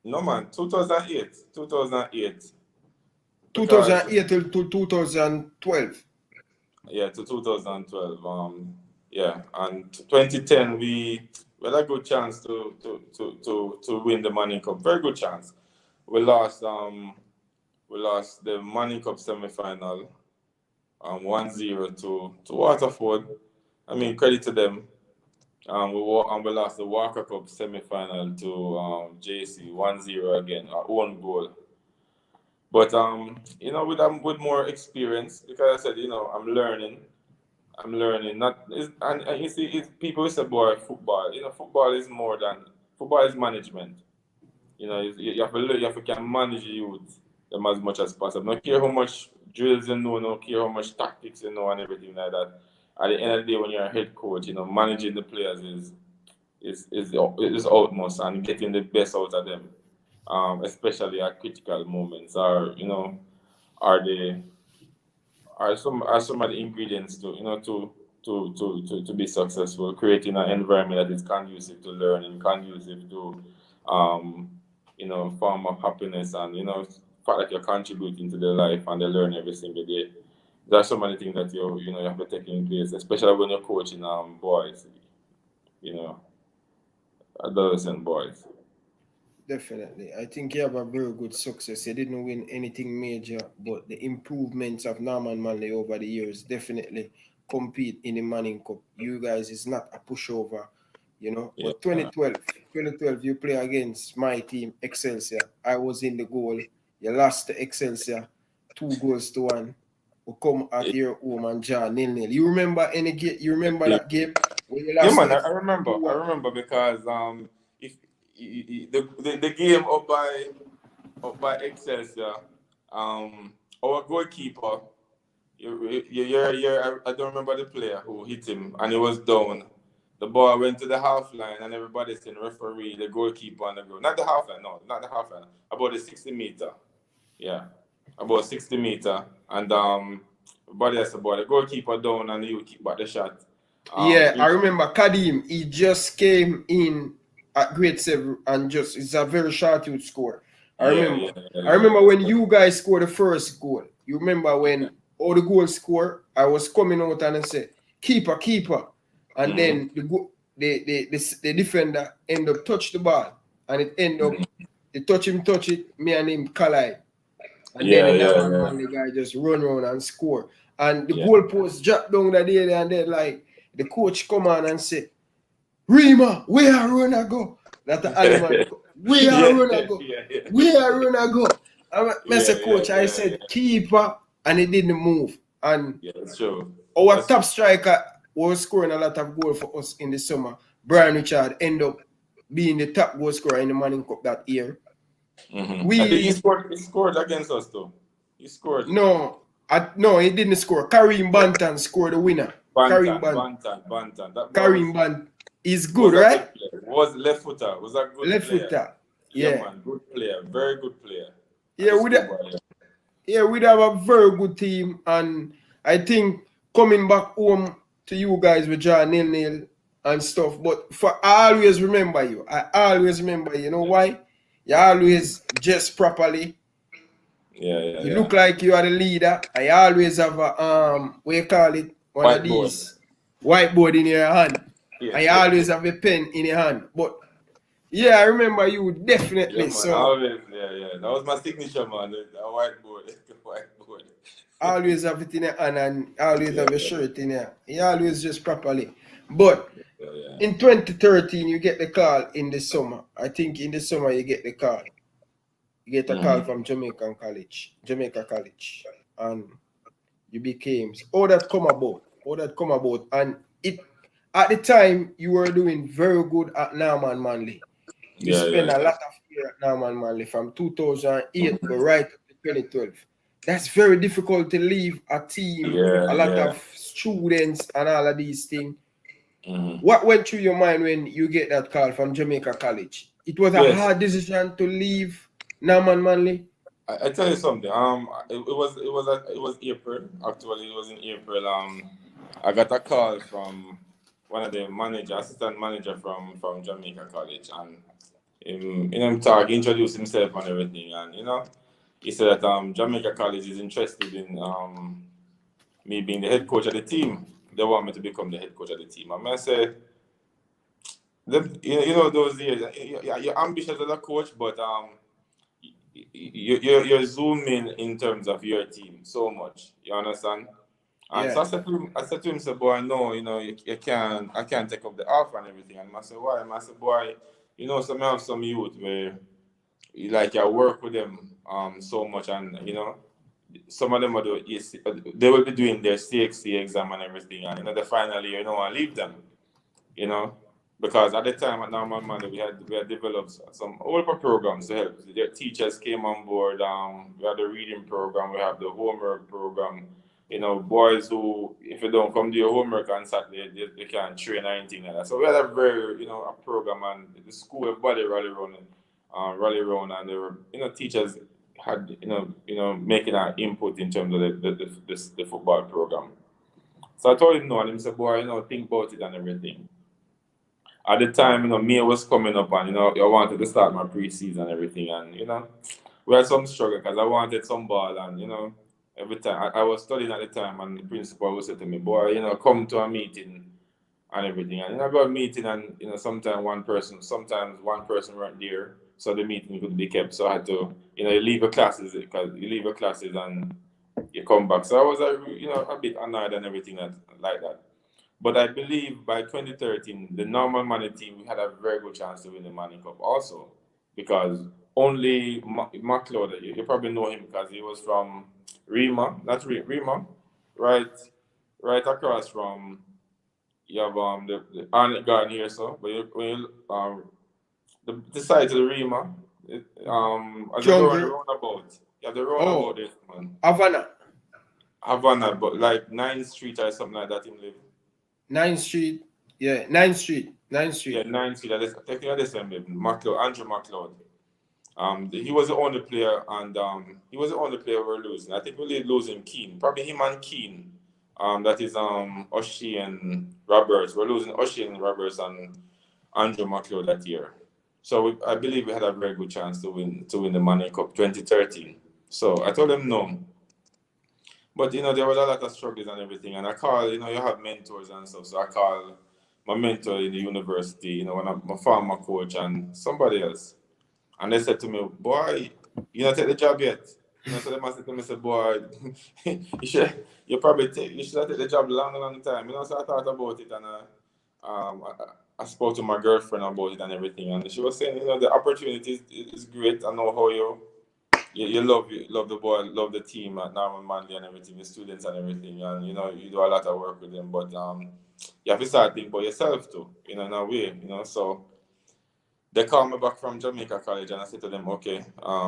No, man, 2008. 2008. 2008 to 2012. Yeah, to 2012. Yeah, and 2010 we had a good chance to win the Manning Cup. Very good chance. We lost the Manning Cup semi-final. 1-0 to Waterford. I mean, credit to them. We lost the Walker Cup semi-final to JC 1-0 again, our own goal. But with more experience, because I said, I'm learning. Not and you see, people say, boy, football. Football is more than football is management. You have to can manage youth them as much as possible. Not care how much drills you know, no care how much tactics you know and everything like that. At the end of the day, when you're a head coach, managing the players is utmost and getting the best out of them, especially at critical moments, are some of the ingredients to be successful. Creating an environment that is conducive to learning, conducive to form of happiness and fact that you're contributing to their life and they learn every single day. There's so many things that you have to take in place, especially when you're coaching boys, adolescent boys. Definitely. I think you have a very good success. You didn't win anything major, but the improvements of Norman Manley over the years definitely compete in the Manning Cup. You guys is not a pushover, But 2012, you play against my team, Excelsior. I was in the goal. You lost to Excelsior 2-1. We come at your home and draw 0-0. You remember any game? You remember that game when you lost? Yeah, man, I remember. I remember because if the game up by Excelsior, our goalkeeper, I don't remember the player who hit him and he was down. The ball went to the half line and everybody saying referee, the goalkeeper on the goal. Not the half line, no, not the half line. About the 60 meter. Yeah. About 60 meter. And everybody said about the goalkeeper down and you keep back the shot. I remember Kadim, he just came in at grade 7 and it's a very short youth score. I remember when you guys scored the first goal. You remember when all the goals score, I was coming out and I said, keeper. And then the defender end up touch the ball and it end up they touch it, me and him collide. And then the guy just run around and score. And the goalpost dropped down that day and then like the coach come on and say, Rima, where are Rona go? That the animal, where are Rona go? Where are Rona go? I said, coach, I said, keeper, and he didn't move. And that's true. Our top striker was scoring a lot of goals for us in the summer. Brian Richard ended up being the top goal scorer in the Manning Cup that year. Mm-hmm. I think he scored against us too. He scored. No, he didn't score. Kareem Banton scored the winner. Banton. Kareem Banton is good, right? Was left footer. Was a good left player. Footer. Yeah, man. Good player. Very good player. Yeah, we'd have a very good team, and I think coming back home to you guys with John 0-0 and stuff. But I always remember you. You know why? You always dress properly. You look like you are the leader. I always have a what you call it? One of these whiteboard in your hand. I always have a pen in your hand. But yeah, I remember you definitely. Yeah, man, always, That was my signature, man. A whiteboard. Always have it in your hand and always have a shirt in here. You always dress properly. But in 2013, you get the call in the summer. I think in the summer you get the call. You get a call from Jamaica College, and you became. All that come about, and it at the time you were doing very good at Norman Manley. You spent a lot of years at Norman Manley from 2008 go right up to 2012. That's very difficult to leave a team, a lot of students and all of these things. What went through your mind when you get that call from Jamaica College? It was a hard decision to leave Norman Manley. I tell you something. It was April. Actually, it was in April. I got a call from one of the assistant manager from Jamaica College, and he introduced himself and everything, and he said that Jamaica College is interested in me being the head coach of the team. They want me to become the head coach of the team. I say, those years, you're ambitious as a coach, but you're zooming in terms of your team so much. You understand? And so I said to him, boy, no, you can't. I can't take up the offer and everything. And I said, why? I said, boy, so I have some youth where I work with them so much, and some of them they will be doing their CXC exam and everything, and the final year, I leave them, because at the time at Norman Manley we had developed some older programs to help. Their teachers came on board. We had the reading program, we have the homework program. Boys who, if you don't come do your homework on Saturday, they can't train or anything like that. So we had a very, a program, and the school, everybody rally around, and there were, teachers had, making an input in terms of the football program. So I told him no, and he said, boy, think about it and everything. At the time, May was coming up, and, I wanted to start my preseason and everything, and, we had some struggle because I wanted some ball, and, every time I was studying at the time, and the principal would say to me, boy, come to a meeting and everything. And I go to a meeting, and sometimes one person weren't there, so the meeting could be kept. So I had to, you leave your classes and you come back. So I was a bit annoyed and everything like that. But I believe by 2013, the Normal Manley team, we had a very good chance to win the Manning Cup also, because only McLeod, you probably know him because he was from Rima, right across from, you have the Arnett Garden here, so when you the side to the Rima, as the roundabout, you have the roundabout there, man. Havana, but like 9th Street or something like that in live. 9th Street, yeah, 9th Street. Yeah, 9th Street. Technically, the same. Andrew McLeod. He was the only player, and he was the only player we were losing. I think we were losing Keane, probably him and Keane. That is Oshie and Roberts. We're losing Oshie and Roberts and Andrew McLeod that year. So I believe we had a very good chance to win the Manning Cup 2013. So I told them no. But there was a lot of struggles and everything. And I call, you have mentors and stuff. So I call my mentor in the university, my former coach and somebody else. And they said to me, boy, you not take the job yet. You know, so they must say to me, say, boy, you probably you should have taken the job long time. You know, so I thought about it and I spoke to my girlfriend about it and everything, and she was saying, you know, the opportunity is great. I know how you love the boy, love the team at Norman Manley and everything, the students and everything, and you know you do a lot of work with them, but you have to start thinking about yourself too, you know, in a way, you know. So they called me back from Jamaica College, and I said to them, okay, I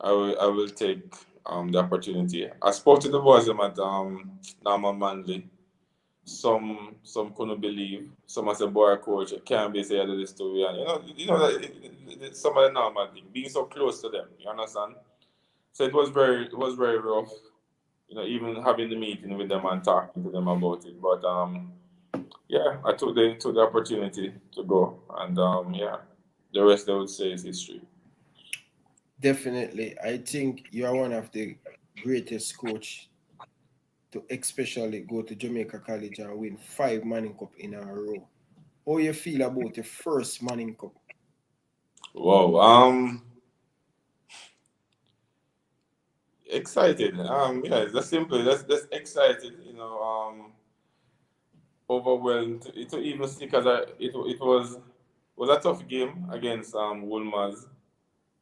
will take the opportunity. I spoke to the boys them at Norman Manley. Some couldn't believe. Some said, "Boy, coach, it can't be say I do this to you." And you know that some of the normal thing, being so close to them. You understand? So it was very rough. You know, even having the meeting with them and talking to them about it. But yeah, I took the opportunity to go, and yeah, the rest I would say is history. Definitely. I think you are one of the greatest coach to especially go to Jamaica College and win 5 Manning Cup in a row. How you feel about the first Manning Cup? Wow. Excited. Yeah, that's simple. That's excited. You know, overwhelmed. It even stick as it was a tough game against Wolmer's,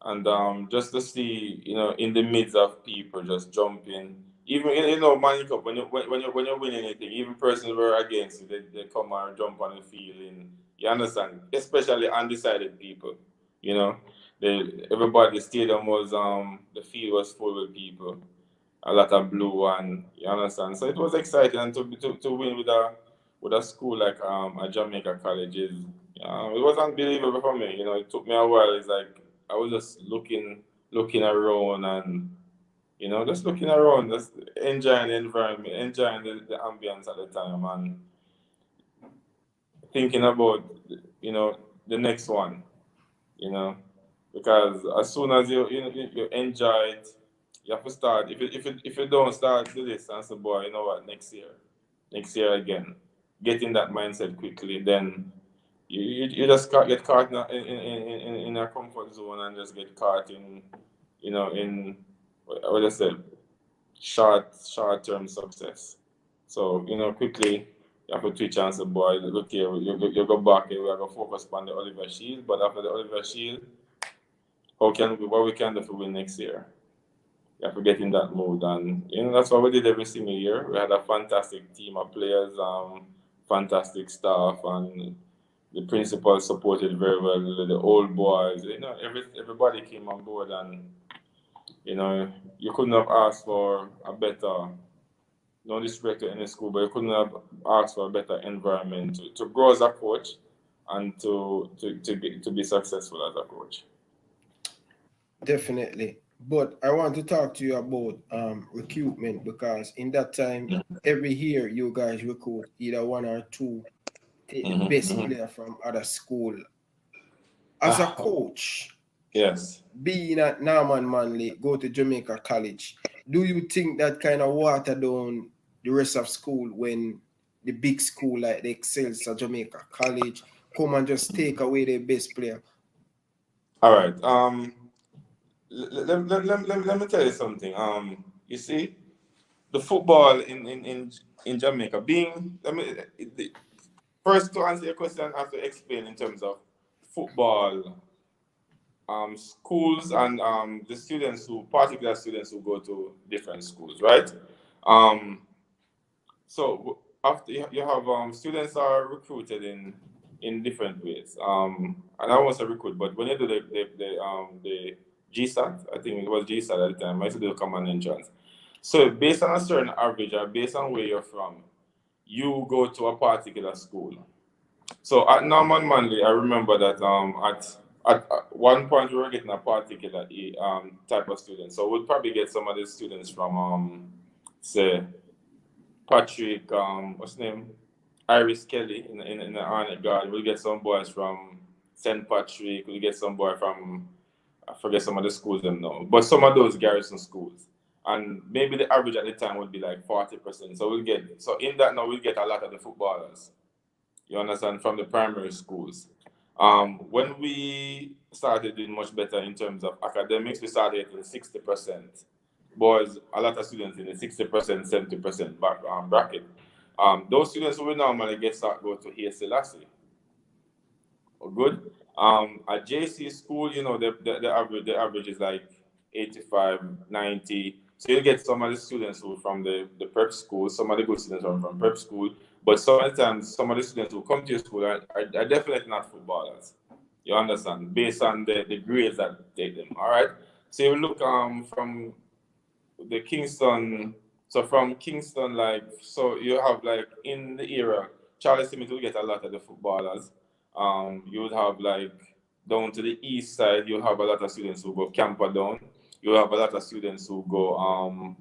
and just to see, you know, in the midst of people just jumping, even you know Manny Cup, when you're winning anything, even persons who are against you, they come and jump on the field, and you understand, especially undecided people, you know, everybody, the stadium was the field was full with people, a lot of blue, and you understand, so it was exciting, and to win with a school like a Jamaica College is, it was unbelievable for me. You know, it took me a while. It's like I was just looking around, and you know, just looking around, just enjoying the environment, enjoying the ambience at the time, and thinking about, you know, the next one, you know, because as soon as you enjoy it, you have to start. If you don't start do this and say, boy, you know what, next year again, get in that mindset quickly, then you just get caught in a comfort zone and just get caught in, you know, in what I said, short term success. So, you know, quickly you have to twitch and say, boy, look here, you go back here, we are going to focus on the Oliver Shield, but after the Oliver Shield, what we can do to win next year? You have to get in that mood, and you know that's what we did every single year. We had a fantastic team of players, fantastic staff, and the principal supported very well. The old boys, you know, everybody came on board, and you know you couldn't have asked for a better. No disrespect to any school, but you couldn't have asked for a better environment to grow as a coach and to be successful as a coach. Definitely. But I want to talk to you about recruitment because in that time, every year you guys recruit either one or two, take the best Mm-hmm. player from other school. As a Ah, coach, yes. being at Norman Manley, go to Jamaica College, do you think that kind of water down the rest of school when the big school like the Excels or Jamaica College come and just take away their best player? All right. Let me tell you something. You see, the football in Jamaica being, first to answer your question, I have to explain in terms of football, schools, and the students particular students who go to different schools, right? Um, so after you have students are recruited in different ways. And I won't say recruit, but when you do the GSAT, I think it was GSAT at the time. I used to do the common entrance. So based on a certain average or based on where you're from, you go to a particular school. So at Norman Manley, I remember that at one point we were getting a particular type of student. So we'd probably get some of the students from say Patrick, what's his name? Iris Kelly in the Arnett Guard. We'll get some boys from St. Patrick. We'll get some boy from, I forget some of the schools them now, but some of those garrison schools. And maybe the average at the time would be like 40%. So in that now we'll get a lot of the footballers. You understand, from the primary schools. When we started doing much better in terms of academics, we started in 60%. Boys, a lot of students in the 60%, 70% bracket. Those students who will normally start go to here Selassie. Good. At JC school, you know, the average is like 85, 90. So you get some of the students who from the prep school, some of the good students are from prep school, but sometimes some of the students who come to your school are definitely not footballers. You understand? Based on the grades that they take them. All right. So you look from the Kingston. So from Kingston, like, so you have like in the era, Charlie Smith will get a lot of the footballers. You would have like down to the east side, you have a lot of students who go Camperdown. You have a lot of students who go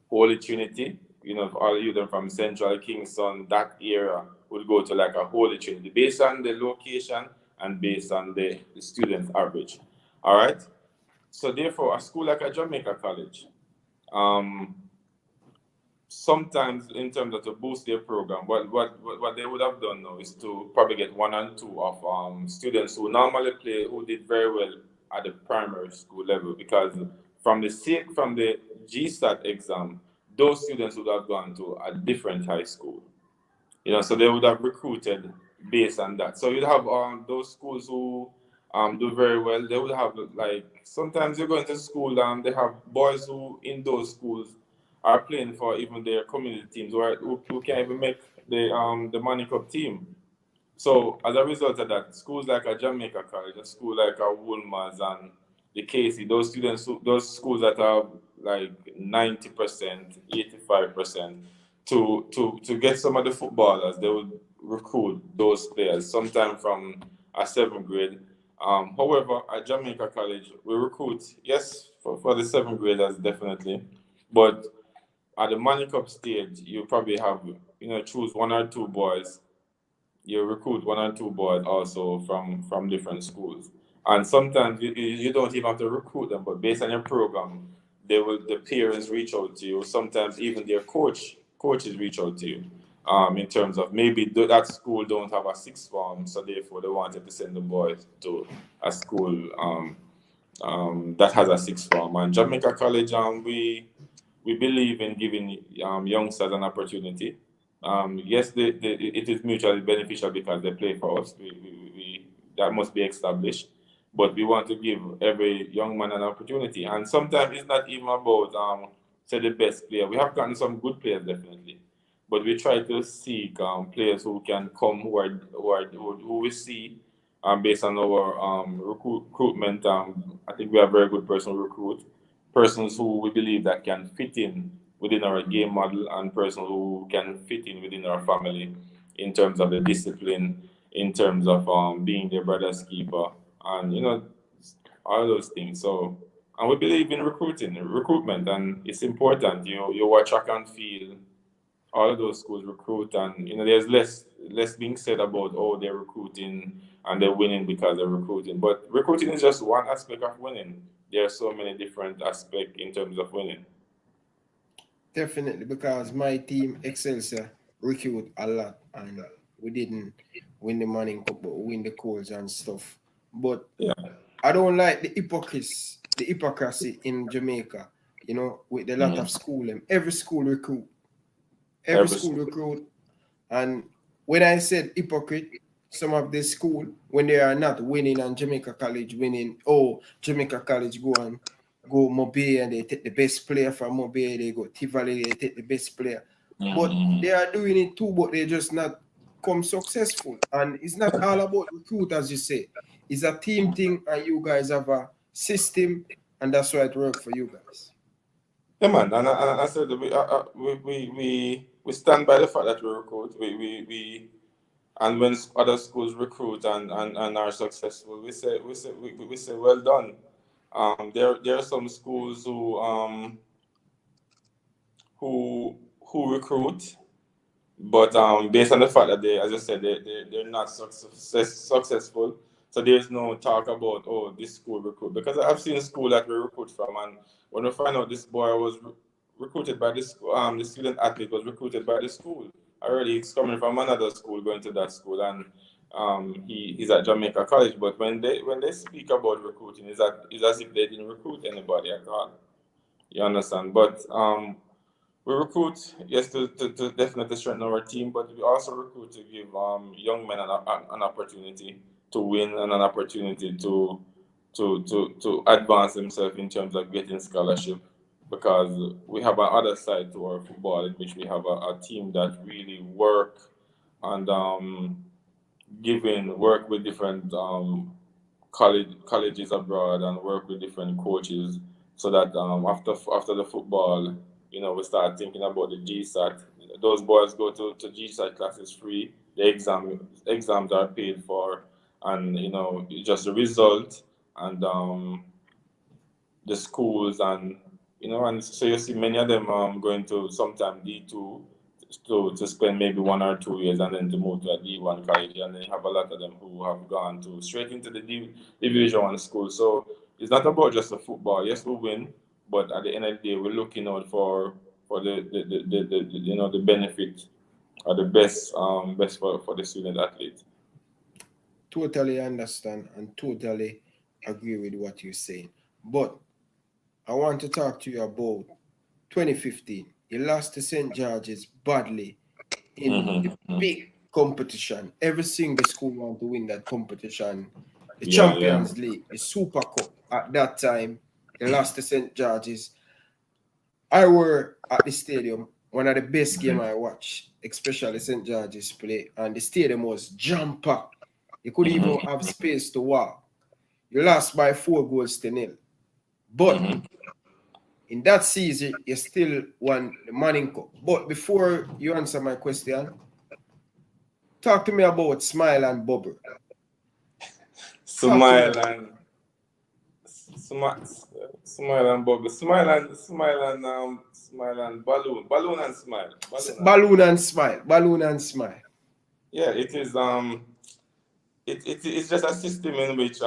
Holy Trinity. You know, all you them from Central Kingston, that era would go to like a Holy Trinity based on the location and based on the student average. All right. So therefore, a school like a Jamaica College, sometimes in terms of to boost their program, what they would have done now is to probably get one and two of students who normally play, who did very well at the primary school level, because from the GSAT exam, those students would have gone to a different high school. You know, so they would have recruited based on that. So you'd have those schools who do very well. They would have like sometimes you go into school and they have boys who in those schools are playing for even their community teams who can't even make the Money Cup team. So as a result of that, schools like a Jamaica College, a school like a Woolmers and the Casey, those schools that have like 90%, 85%, to get some of the footballers, they would recruit those players sometime from a seventh grade. However, at Jamaica College, we recruit, yes, for the seventh graders definitely, but at the Money Cup stage, you probably have, you know, choose one or two boys. You recruit one or two boys also from different schools. And sometimes you don't even have to recruit them, but based on your program, the parents reach out to you. Sometimes even their coaches reach out to you. In terms of maybe that school don't have a sixth form, so therefore they wanted to send the boys to a school that has a sixth form. And Jamaica College, we believe in giving youngsters an opportunity. Yes, it is mutually beneficial because they play for us. That must be established. But we want to give every young man an opportunity. And sometimes it's not even about say the best player. We have gotten some good players definitely, but we try to seek players who can come who we see based on our recruitment. I think we have very good personal recruit, persons who we believe that can fit in within our game model, and persons who can fit in within our family in terms of the discipline, in terms of being their brother's keeper, and you know, all those things. So, and we believe in recruitment, and it's important. You watch track and field, all of those schools recruit, and you know, there's less being said about, oh, they're recruiting and they're winning because they're recruiting. But recruiting is just one aspect of winning. There are so many different aspects in terms of winning. Definitely, because my team Excelsior recruit a lot, and we didn't win the Manning Cup, but we win the calls and stuff. But Yeah. I don't like the hypocrisy in Jamaica. You know, with a lot of school, every school recruit, every Every school school. recruit. And when I said hypocrite, some of the school, when they are not winning and Jamaica College winning, oh, Jamaica College go Mobile and they take the best player from Mobile, they go Tivoli, they take the best player. But they are doing it too, but they just not come successful. And it's not all about recruit, as you say. It's a team thing, and you guys have a system, and that's why it worked for you guys. Yeah, man, and I said we stand by the fact that we recruit. We and when other schools recruit and are successful, we say well done. There are some schools who recruit, but based on the fact that they, as I said, they're not successful. So there's no talk about, oh, this school recruit, because I've seen a school that we recruit from, and when we find out this boy was recruited by this school, the student athlete was recruited by the school already. He's coming from another school going to that school, and he's at Jamaica College, but when they speak about recruiting, it's as if they didn't recruit anybody at all. You understand? But we recruit, yes, to definitely strengthen our team, but we also recruit to give young men an opportunity to win and an opportunity to advance themselves in terms of getting scholarship. Because we have another side to our football in which we have a team that really work and work with different colleges abroad and work with different coaches so that after the football, we start thinking about the GSAT. Those boys go to GSAT classes free. The exams are paid for, and just the result and the schools and so you see many of them going to sometime D2 to spend maybe 1 or 2 years and then to move to a D1 college, and then you have a lot of them who have gone straight into the Division 1 school. So it's not about just the football. Yes, we win, but at the end of the day, we're looking out for the benefit or the best for the student athlete. Totally understand and totally agree with what you're saying. But I want to talk to you about 2015. You lost to St. George's badly in the big competition. Every single school want to win that competition. The Champions League, the Super Cup. At that time, you lost to St. George's. I were at the stadium, one of the best game I watched, especially St. George's play, and the stadium was jam-packed. You couldn't even have space to walk. You lost by 4-0. But in that season, you still won the Manning Cup. But before you answer my question, talk to me about Smile and Bubble. Smile and Bubble. Smile and Balloon. Balloon and Smile. Balloon and Smile. Balloon and Smile. Yeah, it is it's just a system in which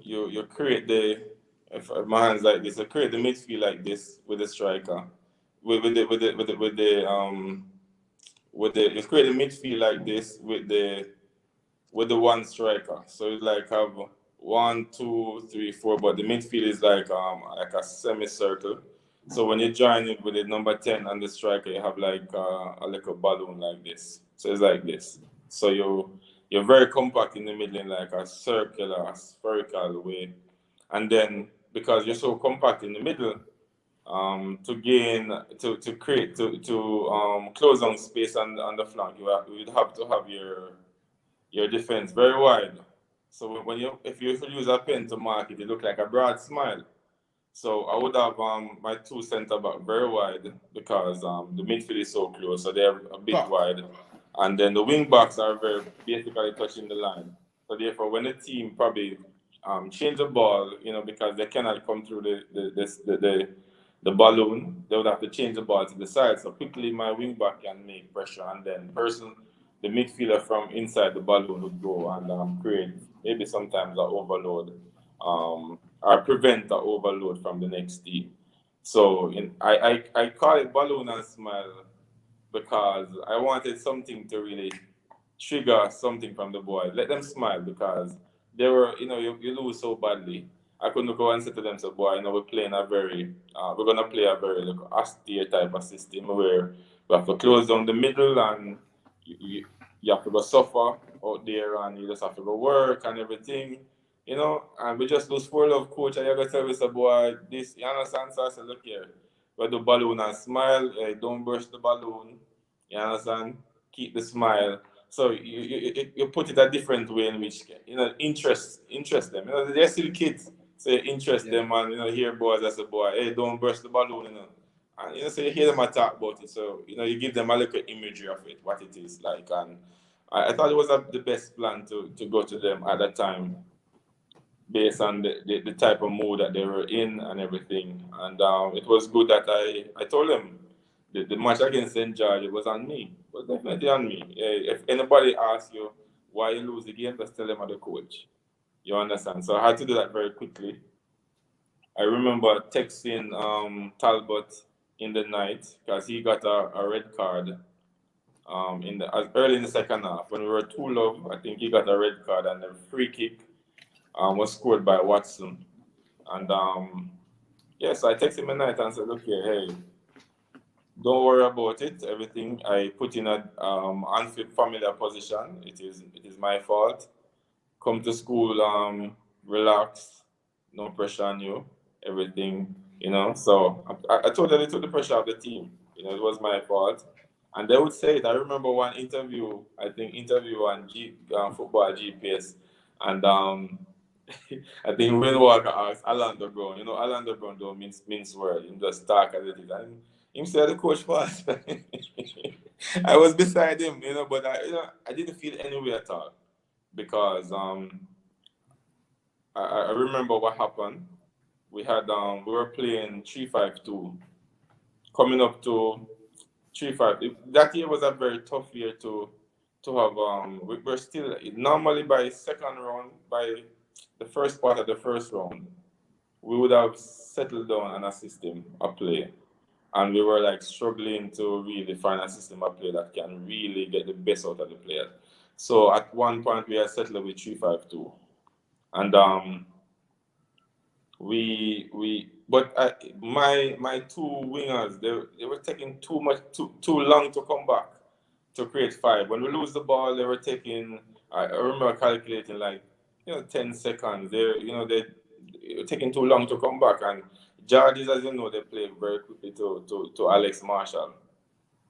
you create if my hands like this, you create the midfield like this with the striker. You create the midfield like this with the one striker. So it's like have 1, 2, 3, 4, but the midfield is like a semicircle. So when you join it with the number 10 and the striker, you have like a little balloon like this. So it's like this. So you're very compact in the middle in like a circular, spherical way. And then because you're so compact in the middle, to create close on space on the flank, you'd have to have your defense very wide. So if you use a pen to mark it, it look like a broad smile. So I would have my two centre back very wide because the midfield is so close, so they're a bit wide, and then the wing backs are very basically touching the line. So therefore, when the team probably change the ball, because they cannot come through the balloon, they would have to change the ball to the side. So quickly, my wing back can make pressure, and then the midfielder from inside the balloon would go and create maybe sometimes an overload, or prevent the overload from the next team. So I call it balloon and smile because I wanted something to really trigger something from the boys. Let them smile because they were, you lose so badly. I couldn't go and say to them, so boy, we're playing we're gonna play a very austere type of system where we have to close down the middle and you have to go suffer out there and you just have to go work and everything, and we just lose 4-love coach and you're gonna tell us, boy, this, you understand? So I said, look here, we do balloon and smile, don't burst the balloon, you understand? Keep the smile. So you put it a different way in which interest them. They're still kids, so you interest them and hear boys as a boy, hey, don't burst the balloon, and so you hear them talk about it. So you give them a little imagery of it, what it is like, and I thought it was the best plan to go to them at that time, based on the type of mood that they were in and everything. And it was good that I told them the match against St. George, it was on me. It was definitely on me. If anybody asks you why you lose the game, just tell them I'm the coach. You understand? So I had to do that very quickly. I remember texting Talbot in the night because he got a red card early in the second half when we were 2-love. I think he got a red card and a free kick was scored by Watson. And yes, I texted him at night and said, look here, hey, don't worry about it. Everything I put in a unfit familiar position. It is my fault. Come to school, relax, no pressure on you. Everything, So I totally took the pressure off the team. It was my fault. And they would say it. I remember one interview, I think interview on Football GPS, and I think Will Walker asked Alan Brown. Alan Brown don't mince word. He just talk as it is. And him said the coach was. I was beside him, but I didn't feel any way at all because I remember what happened. We were playing 3-5-2, coming up to 3-5. That year was a very tough year to have. We're still normally by second round, by the first part of the first round, we would have settled down on a system of play, and we were like struggling to really find a system of play that can really get the best out of the players. So at one point we had settled with 3-5-2, and my two wingers, they were taking too long to come back to create five. When we lose the ball, they were taking. I remember calculating 10 seconds. They were taking too long to come back. And Georges, as you know, they play very quickly to Alex Marshall.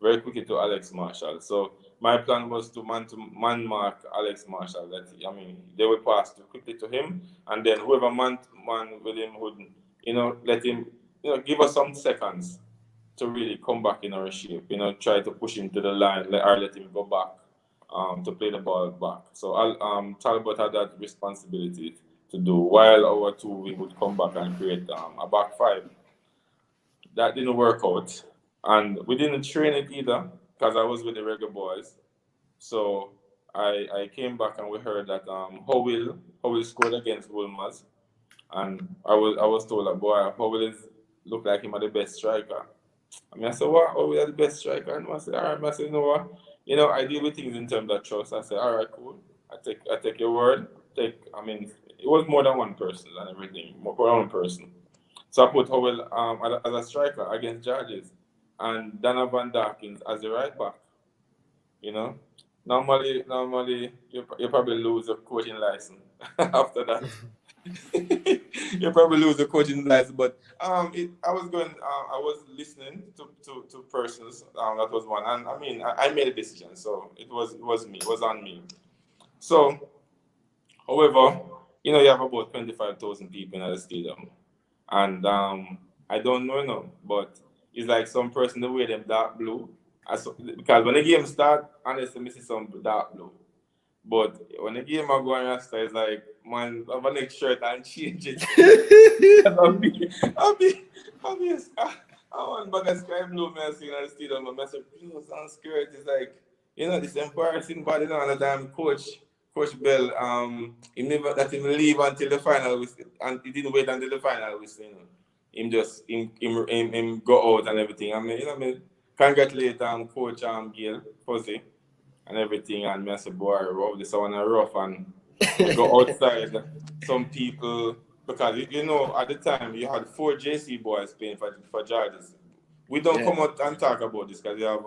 Very quickly to Alex Marshall. So my plan was to man mark Alex Marshall. They would pass too quickly to him, and then whoever man with him would, let him, give us some seconds to really come back in our shape. Try to push him to the line, let him go back, to play the ball back. So Talbot had that responsibility to do, while our two we would come back and create a back five. That didn't work out. And we didn't train it either because I was with the Reggae Boyz. So I came back and we heard that Howell scored against Wolmer's. And I was told that, boy, Howell look like him as the best striker. I said, what? Howell is the best striker? And I said, all right. I said, you know what? I deal with things in terms of trust. I said, all right, cool. I take your word. It was more than one person and everything. More than one person. So I put Howell as a striker against Georges, and Dana Van Darkins as the right back. Normally you probably lose a coaching license after that. You probably lose the coaching license, but I was listening to persons. That was one, and I made a decision, so it was me. It was on me. So, however, you have about 25,000 people in the stadium, and I don't know, but it's like some person the way them dark blue. Because when the game start, honestly, I see some dark blue. But when the game are going on, it's like, man, I have a next shirt and change it. I want back a sky blue, man, seeing on the stadium, but I said, clothes and skirt is like, this embarrassing body now, and the time Coach Bell, he never let him leave until the final whistle, and he didn't wait until the final whistle, Him just him go out and everything. Congratulate Coach Gail Fuzzy and everything, and I said, boy, this one rough, and go outside. Some people, because at the time you had 4 JC boys playing for Georges. We don't come out and talk about this because you have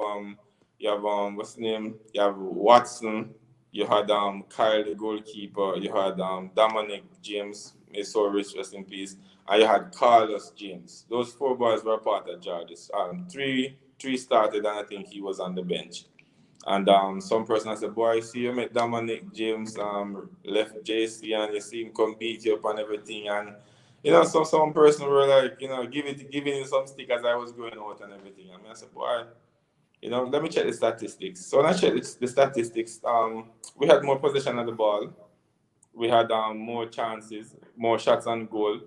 what's the name? You have Watson. You had Kyle the goalkeeper. You had Dominic James, may so rich, rest in peace. And you had Carlos James. Those 4 boys were part of Georges. Three started, and I think he was on the bench. And some person I said, boy, see you met Dominic James left JC, and you see him come beat you up and everything. And some person were like, giving him some stick as I was going out and everything. I said, boy, let me check the statistics. So when I checked the statistics, we had more possession of the ball. We had more chances, more shots on goal.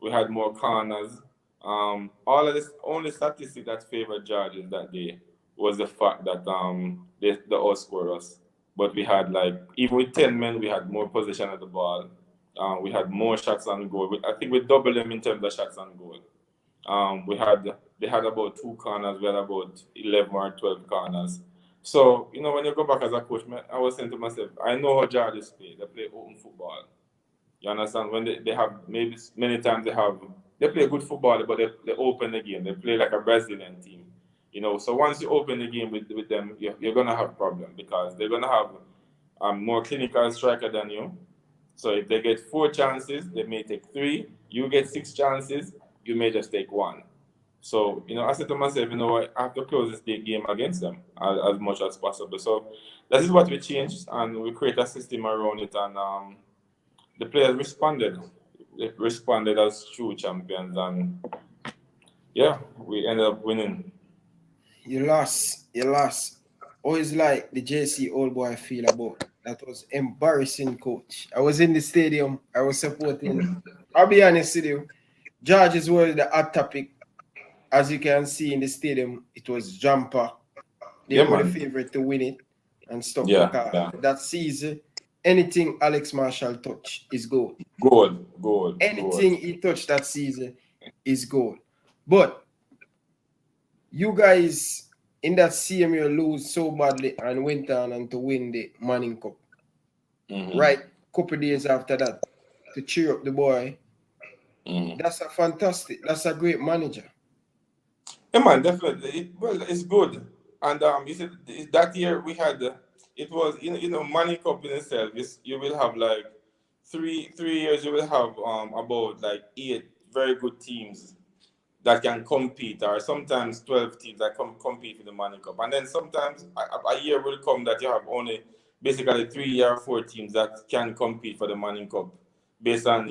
We had more corners. All of this, only statistic that favored Georges that day was the fact that they outscored us. But we had even with 10 men, we had more possession of the ball. We had more shots on goal. I think we doubled them in terms of shots on goal. They had about 2 corners. We had about 11 or 12 corners. So, you know, when you go back as a coach, I was saying to myself, I know how Georges play. They play open football. You understand? When they have, maybe many times they play good football, but they open the game. They play like a Brazilian team. You know, so once you open the game with them, you're going to have problem because they're going to have more clinical striker than you. So if they get 4 chances, they may take 3. You get 6 chances, you may just take 1. So, you know, I said to myself, you know what, I have to close this big game against them as much as possible. So that is what we changed, and we create a system around it, and the players responded. They responded as true champions, and yeah, we ended up winning. You lost. You lost. Always like the JC old boy feel about. That was embarrassing, coach. I was in the stadium. I was supporting. I'll be honest with you. Georges was the hot topic. As you can see in the stadium, it was jumper. They Yeah, were the man. favorite to win it and stuff Yeah, because yeah. that season, anything Alex Marshall touch is gold. Goal, goal, goal. Anything he touched that season is gold. But you guys in that same year lose so badly and went on and to win the Manning Cup. Mm-hmm. Right, couple days after that to cheer up the boy. Mm-hmm. That's a fantastic. That's a great manager. Yeah, man, definitely. Well, it's good. And you said that year we had it was money cup in itself. You will have like 3 years. You will have about like 8 very good teams that can compete, or sometimes 12 teams that compete in the money cup. And then sometimes a year will come that you have only basically 3 or 4 teams that can compete for the money cup based on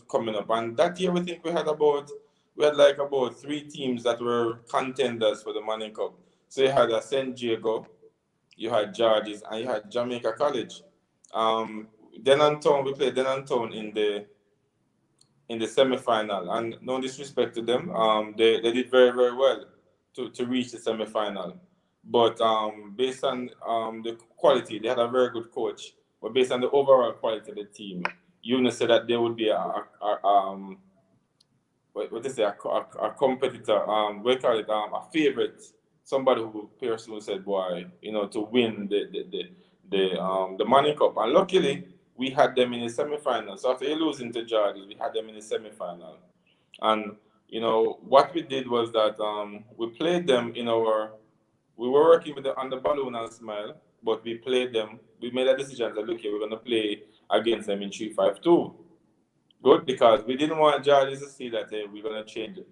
coming up. And that year we think we had like about 3 teams that were contenders for the Manning Cup. So you had a St. Diego, you had Georges, and you had Jamaica College. Um, Denantown, we played Denantown in the semi-final, and no disrespect to them, they did very very well to reach the semi-final. But based on the quality, they had a very good coach. But based on the overall quality of the team, you said that they would be what they say, a competitor, we call it a favorite, somebody who personally said, boy, to win the Manning Cup. And luckily, we had them in the semi-final. So after losing to Georgia, we had them in the semi-final. And what we did was that we played them we were working on the balloon and smile, but we played them. We made a decision that look here, we're gonna play against them in 3-5-2. Good, because we didn't want Chargers to see that we're gonna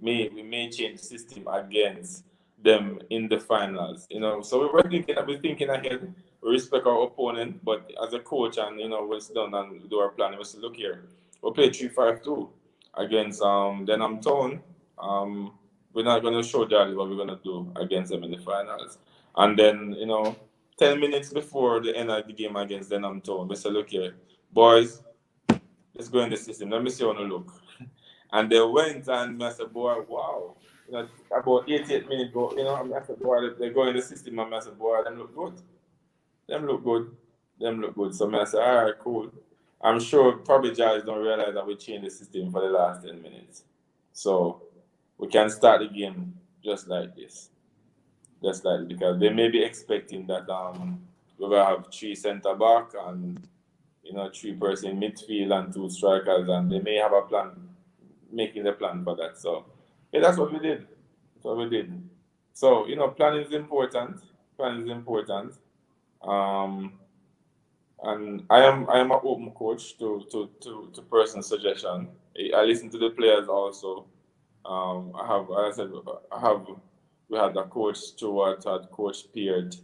we may change system against them in the finals. So we're thinking ahead. We respect our opponent, but as a coach, and we'll sit down and do our plan. We say, look here, we'll play 3-5-2 against Denham Town. We're not gonna show Chargers what we're gonna do against them in the finals. And then 10 minutes before the end of the game against Denham Town, we say, look here, boys, let's go in the system. Let me see how you look. And they went, and I said, boy, wow. About 88 minutes go, I said, boy, they go in the system, and I said, boy, them look good. Them look good. Them look good. So I said, all right, cool. I'm sure probably Giants don't realize that we changed the system for the last 10 minutes. So we can start the game just like this. Just like, because they may be expecting that we're going to have 3 center back and 3-person midfield and 2 strikers, and they may have a plan, making the plan for that. So, yeah, that's what we did. That's what we did. So, planning is important. Planning is important. And I am an open coach to personal suggestion. I listen to the players also. We had a coach Stewart, had coach Peart,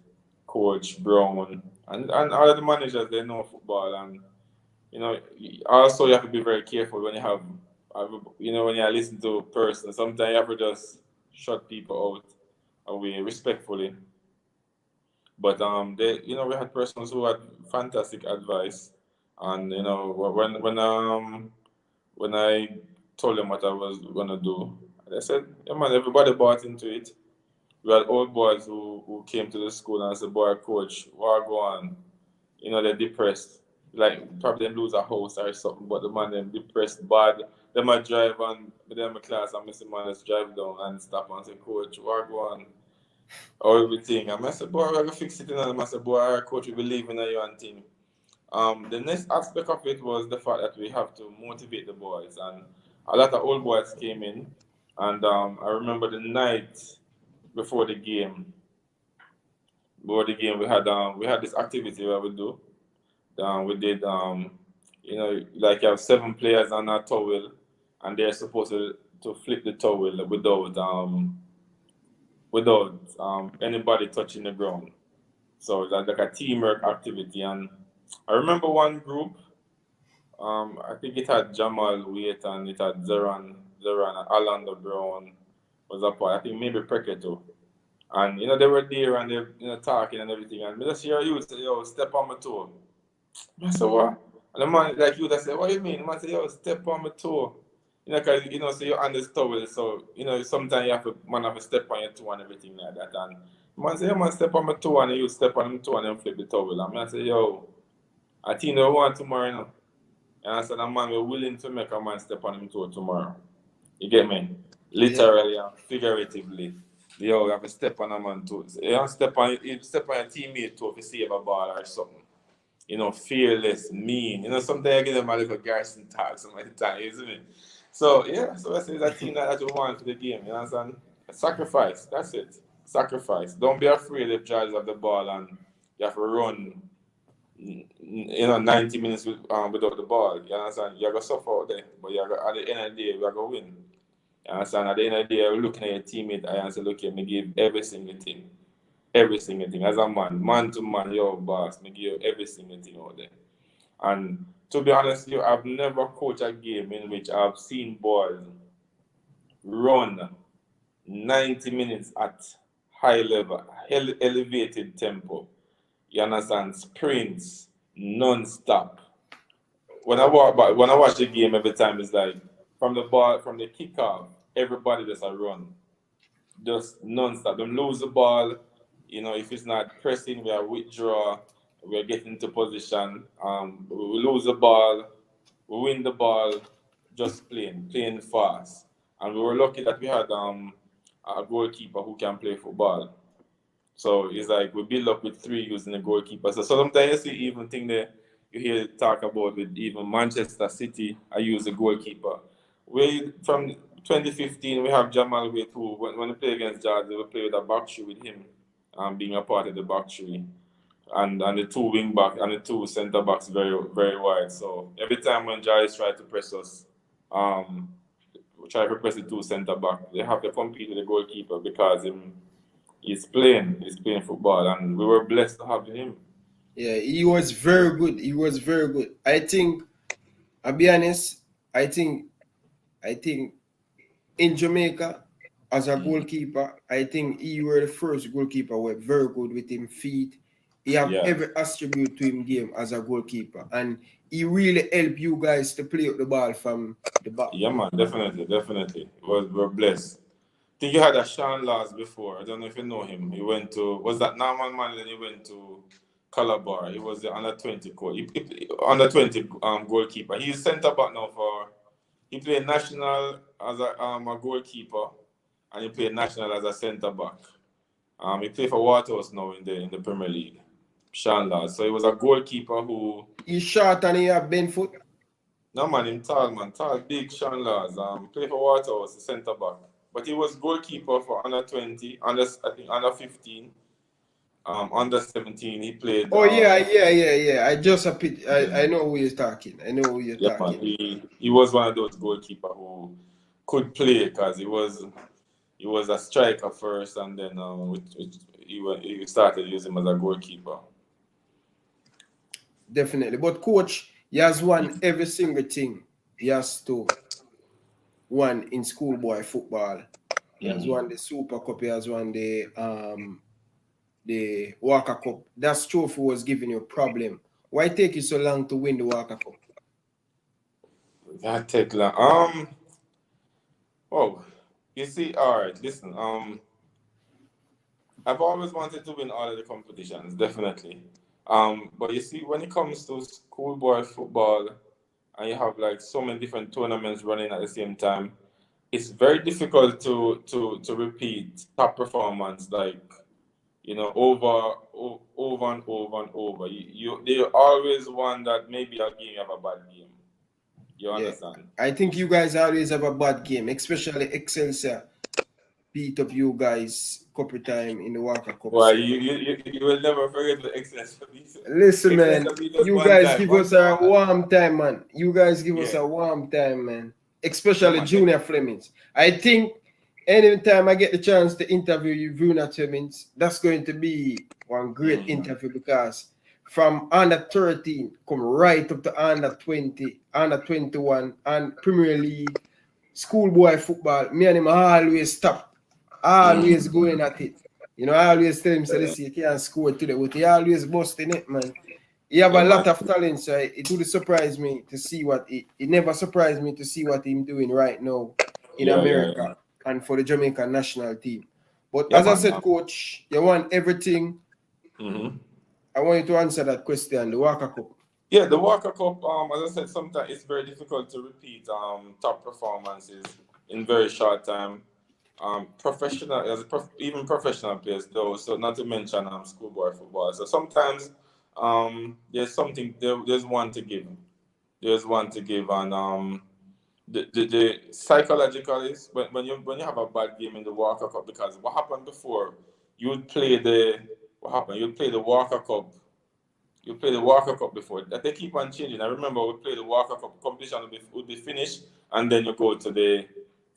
coach Brown, and all of the managers, they know football. And also you have to be very careful when when you listen to a person. Sometimes you have to just shut people out away respectfully. But we had persons who had fantastic advice. And when I told them what I was gonna do, they said, yeah, man, everybody bought into it. We had old boys who came to the school and said, boy, coach, what go on? They're depressed. Like, probably they lose a house or something, but the man, they're depressed bad. They might drive on, with them in class, and Mr. Man, let's drive down and stop and say, coach, what go on? or everything. And I said, boy, we're gonna fix it. And I said, boy, our coach, we believe in you and thing. The next aspect of it was the fact that we have to motivate the boys, and a lot of old boys came in. And I remember the night before the game, we had this activity where we do. We did you know, like you have 7 players on a towel, and they're supposed to flip the towel without anybody touching the ground. So that's like a teamwork activity. And I remember one group, I think it had Jamal Wait and it had Zeran and Orlando Brown was a part. I think maybe Peke too. And you know, they were there and they, you know, talking and everything. And I just hear you say, yo, step on my toe. I said, what? And the man like you that said, what do you mean? The man said, yo, step on my toe. You know, cause you know, so you're on this towel, so you know, sometimes you have to step on your toe and everything like that. And the man said, yo, man, step on my toe, and you step on my toe and then flip the towel. And I said, yo, I think they want tomorrow, you know. And I said, a man, we're willing to make a man step on him toe tomorrow. You get me? Literally and figuratively. Yo, you have to step on a man toe. You have to step on your teammate toe to save a ball or something. You know, fearless, mean. You know, sometimes I give them a little Garrison tag some of the time, isn't it? So, yeah, so that's a team that you want for the game. You understand? Sacrifice, that's it. Sacrifice. Don't be afraid if Chargers have the ball and you have to run, you know, 90 minutes without the ball. You understand? You're going to suffer out there, but at the end of the day, we're going to win. You understand? At the end of the day, you're looking at your teammate and say, look, me give every single thing. Every single thing. As a man to man, your boss, me give every single thing out there. And to be honest with you, I've never coached a game in which I've seen boys run 90 minutes at high level, elevated tempo. You understand? Sprints, non-stop. When I watch the game every time, it's like from the kickoff, everybody just a run. Just non-stop. Them lose the ball. You know, if it's not pressing, we are withdraw. We are getting into position. We lose the ball. We win the ball. Just playing fast. And we were lucky that we had a goalkeeper who can play football. So it's like we build up with 3 using a goalkeeper. So sometimes you see even thing that you hear talk about with even Manchester City, I use a goalkeeper. From 2015 we have Jamal Wait who when we play against Jazz, we play with a back three with him, being a part of the back three. And the 2 wing back and the 2 centre backs very, very wide. So every time when Jazz try to press us, try to press the 2 centre back, they have to compete with the goalkeeper because he's playing football, and we were blessed to have him. Yeah, he was very good. I think, I'll be honest, I think in Jamaica, as a goalkeeper, I think he were the first goalkeeper who were very good with him feet. He have every attribute to him game as a goalkeeper, and he really helped you guys to play up the ball from the back. Yeah, man, definitely. We're blessed. I think you had a Sean Laws before. I don't know if you know him. He went to, was that Norman Manley? He went to Calabar. He was the under 20 coach. Under 20 goalkeeper. He's centre back now he played national as a goalkeeper, and he played national as a centre back. He played for Waterhouse now in the Premier League. Sean Laws. So he was a goalkeeper who. He's short and he have bent foot. No man, him tall, big Sean Laws. Played for Waterhouse, the centre back. But he was goalkeeper for under 20, under 15, under 17. He played. Oh yeah. I just I know who you're talking. I know who you're talking. Man, he was one of those goalkeepers who could play because he was a striker first, and then he started using him as a goalkeeper. Definitely, but coach, he has won every single thing. He has to won in schoolboy football. He has won the Super Cup. He has won the Walker Cup. That trophy was giving you a problem. Why take you so long to win the Walker Cup? That take long. Oh, you see, all right. Listen, I've always wanted to win all of the competitions, definitely. But you see, when it comes to schoolboy football, and you have like so many different tournaments running at the same time, it's very difficult to repeat top performance like you know, over and over and over. They always want that maybe a game you have a bad game. You understand? I think you guys always have a bad game, especially Excelsior beat up you guys couple time in the Walker Cup. Well, you will never forget the Excelsior. Listen, man, you guys give us a warm time, man. You guys give us a warm time, man. Especially Junior Flemings. I think anytime I get the chance to interview you, Junior Flemings, that's going to be one great interview because from under 13, come right up to under 20, under 21, and Premier League, schoolboy football, me and him always stop, always going at it. You know, I always tell him, say, you can't score today, but he always busting it, man. He have a lot of talent, so it would surprise me to see what it never surprised me to see what he's doing right now in America and for the Jamaican national team. But as I said, coach, you want everything. I want you to answer that question, the Walker Cup. Yeah, the Walker Cup, as I said, sometimes it's very difficult to repeat top performances in very short time. Even professional players though, so not to mention schoolboy football. So sometimes there's one to give. There's one to give, and the psychological is when you have a bad game in the Walker Cup, because what happened before, you'd play the Walker Cup. You play the Walker Cup before. That they keep on changing. I remember we played the Walker Cup competition would be finished, and then you go to the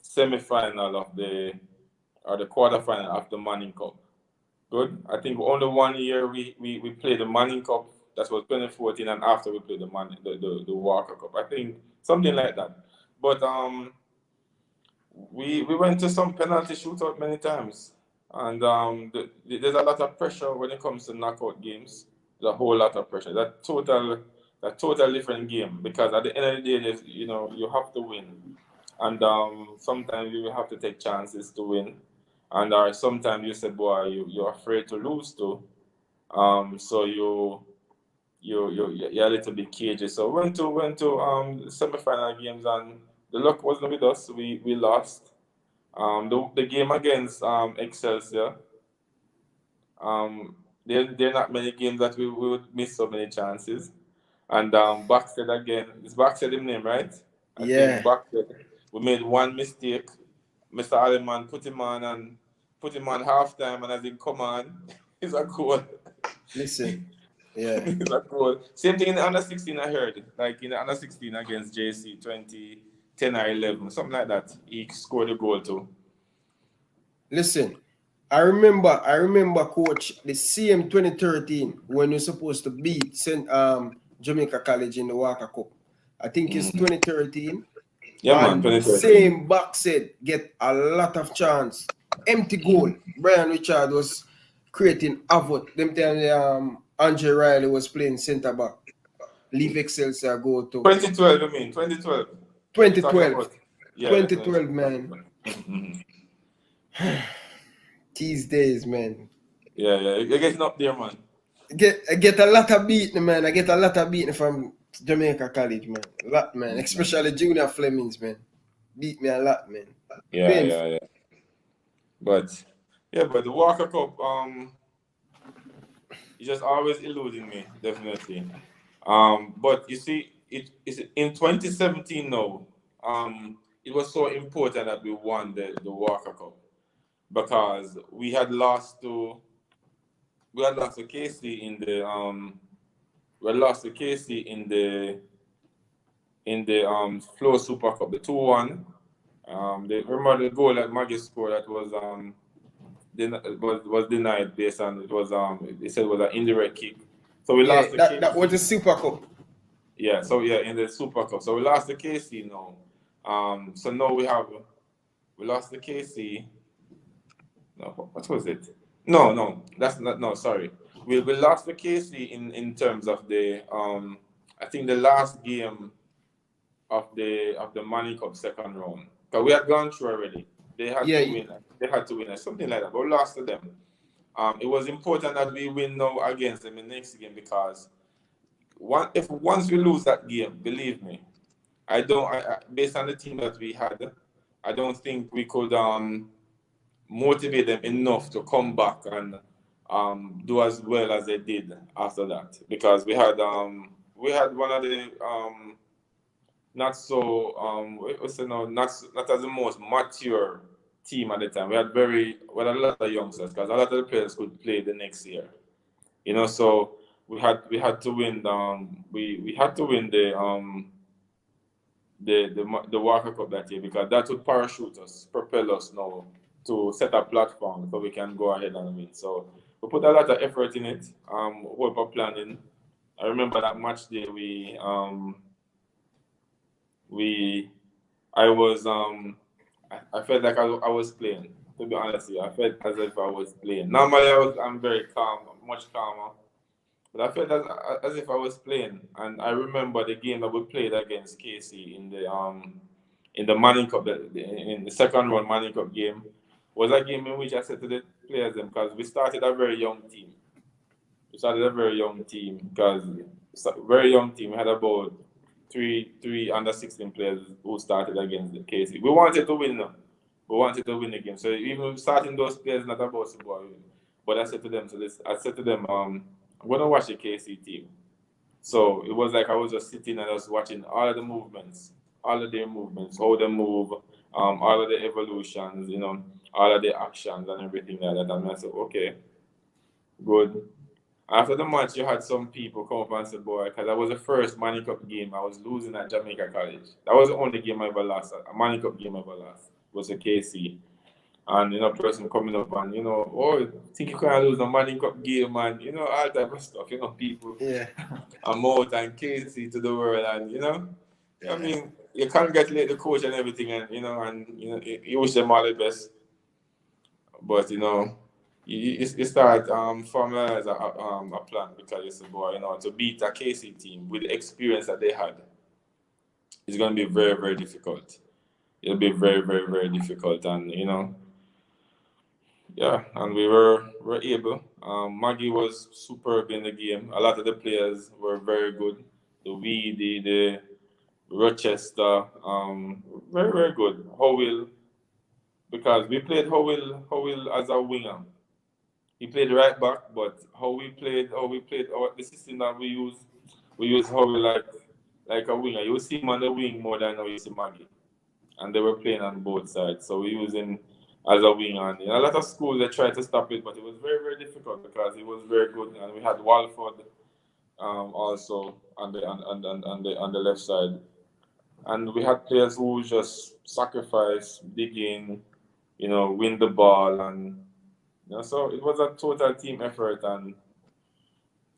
semi-final of the quarter-final of the Manning Cup. Good. I think only 1 year we played the Manning Cup. That was 2014, and after we played the Walker Cup. I think something like that. But we went to some penalty shootout many times, and there's a lot of pressure when it comes to knockout games. There's a whole lot of pressure. That total different game, because at the end of the day, you have to win, and sometimes you have to take chances to win, and sometimes you said, boy, you're afraid to lose too, so you're a little bit cagey. So went to semi-final games, and the luck wasn't with us. We lost. The game against Excelsior. There are not many games that we would miss so many chances. And Backsted again. It's Backsted his name, right? I think Backsted. We made one mistake. Mr. Alleman put him on halftime, and as he come on, he's a goal. Listen. Yeah. He's a goal. Same thing in the under 16 I heard. Like in the under 16 against JC 2010 or 11, something like that. He scored a goal too. Listen. I remember, coach, the same 2013 when you're supposed to beat Jamaica College in the Walker Cup. I think it's 2013. Yeah, and man, 2013. Same Backsted get a lot of chance. Empty goal. Brian Richard was creating havoc. Them time Andre Riley was playing centre back. Leave Excelsior go to 2012, I mean 2012. 2012. Yeah, 2012, man. These days, man. Yeah. You're getting up there, man. I get a lot of beating, man. I get a lot of beating from Jamaica College, man. A lot, man. Especially Junior Flemings, man. Beat me a lot, man. Yeah. But the Walker Cup, it's just always eluding me, definitely. But you see, it's in 2017 now. It was so important that we won the Walker Cup, because we had lost to KC in the Flow Super Cup, the 2-1. Remember the goal that Maggie scored that was denied based on they said it was an indirect kick. So we lost the KC. That was the Super Cup. Yeah, so in the Super Cup. So we lost the KC now. So now we lost the KC. No, what was it? No, that's not. No, sorry. We lost the KC in terms of the I think the last game of the Manley Cup second round. Because we had gone through already. They had to win. They had to win or something like that. But we lost to them. It was important that we win now against them in the next game, because once we lose that game, believe me, based on the team that we had, I don't think we could motivate them enough to come back do as well as they did after that, because we had one of the not so what's it now, not as the most mature team at the time. We had a lot of youngsters, because a lot of the players could play the next year. So we had to win we had to win the Walker Cup that year, because that would parachute us, propel us now to set a platform so we can go ahead and win. So we put a lot of effort in it. Hope of planning. I remember that match day I felt like I was playing. To be honest with you, I felt as if I was playing. Normally I'm very calm, much calmer. But I felt as if I was playing, and I remember the game that we played against KC in the Manning Cup, in the second round Manning Cup game, was a game in which I said to the players them, because we started a very young team. We started a very young team, because very young team. We had about three under 16 players who started against the KC. We wanted to win. We wanted to win the game. So even starting those players, not about football. But I said to them, I'm gonna watch the KC team. So it was like I was just sitting and just watching all of the movements, all of their movements, how they move, all of the evolutions, all of the actions and everything like that. And I said, okay, good. After the match, you had some people come up and say, boy, because that was the first Manning Cup game I was losing at Jamaica College. That was the only game I ever lost, a Manning Cup game I ever lost, was a KC. And, person coming up and, oh, think you can lose a Manning Cup game, man, all type of stuff, people. Yeah. I'm out and KC to the world, and, Yeah. I mean, you congratulate the coach and everything, and, you wish them all the best. But, you start formalize a plan, because you say, boy, to beat a KC team with the experience that they had, it's going to be very, very difficult. It'll be very, very, very difficult. And, yeah, and we were able. Maggie was superb in the game. A lot of the players were very good. The Weedy, the Rochester, very, very good. Howell, because we played Howell as a winger. He played right back, but the system that we use Howell like a winger. You see him on the wing more than you see Maggie. And they were playing on both sides. So we use him as a winger. And a lot of schools they tried to stop it, but it was very, very difficult, because he was very good. And we had Walford also on the left side. And we had players who just sacrifice, dig in, win the ball, and so it was a total team effort. And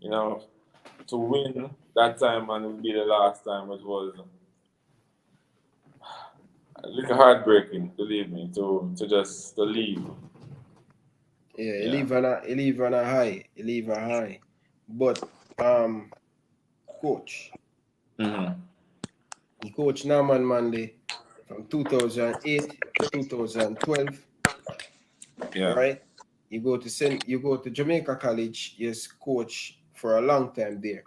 to win that time and it would be the last time, it was a little heartbreaking, believe me, to leave. Yeah, he leave on a high. But coach. Mm-hmm. He coached Norman Manley from 2008 to 2012. Yeah. Right? You go to Jamaica College, yes, coach for a long time there.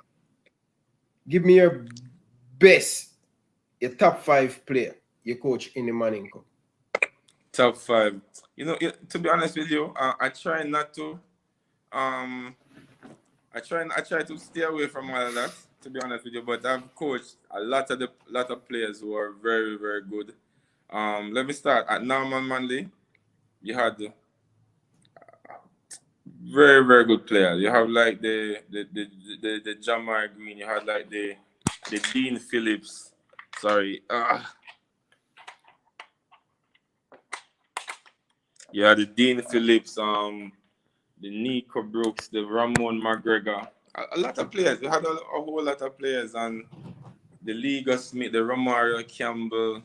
Give me your top 5 player you coach in the Manning Cup. Top 5. To be honest with you, I try not to. I try to stay away from all of that. To be honest with you, but I've coached a lot of players who are very, very good. Let me start at Norman Manley. You had very, very good players. You have like the Jamar Green. You had like the Dean Phillips. Sorry. Yeah, the Dean Phillips, the Nico Brooks, the Ramon McGregor. A lot of players. We had a whole lot of players, and the Liga Smith, the Romario Campbell.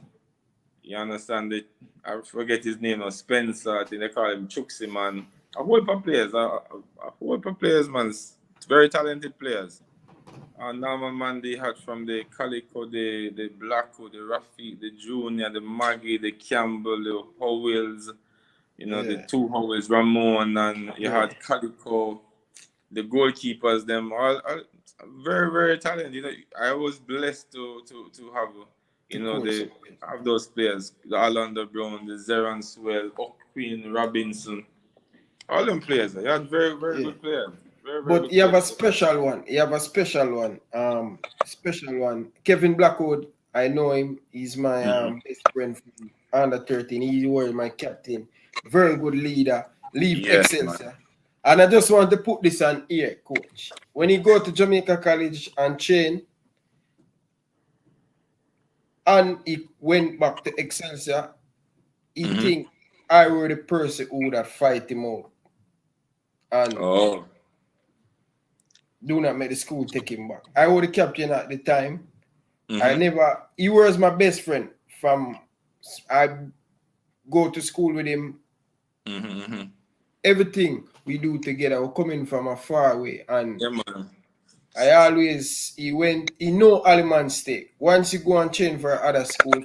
You understand it? I forget his name now. Spencer. I think they call him Chuxy, man. A whole heap of players. A whole heap of players, man. Very talented players. Norman Manley had from the Calico, the Blacko, the Rafi, the Junior, the Maggie, the Campbell, the Howells. The two Howells, Ramon, and you had Calico, the goalkeepers, them all very, very talented. I was blessed to have, have those players, the Orlando Brown, the Zeran Swell, Queen Robinson. All them players, you had very, very Yeah. good players. Very, very But good you have a players. special one. You have a special one. Special one. Kevin Blackwood. I know him. He's my best friend from under 13. He was my captain. Very good leader. Leave Yes, man. Excelsior. And I just want to put this on here, coach. When he go to Jamaica College and train, and he went back to Excelsior, he think I were the person who would have fight him out. And Oh. do not make the school take him back. I was the captain at the time. Mm-hmm. He was my best friend from, I go to school with him. Mm-hmm. Everything we do together, we're coming from a far away. And Yeah, man. he know Aliman stay. Once you go and train for other school,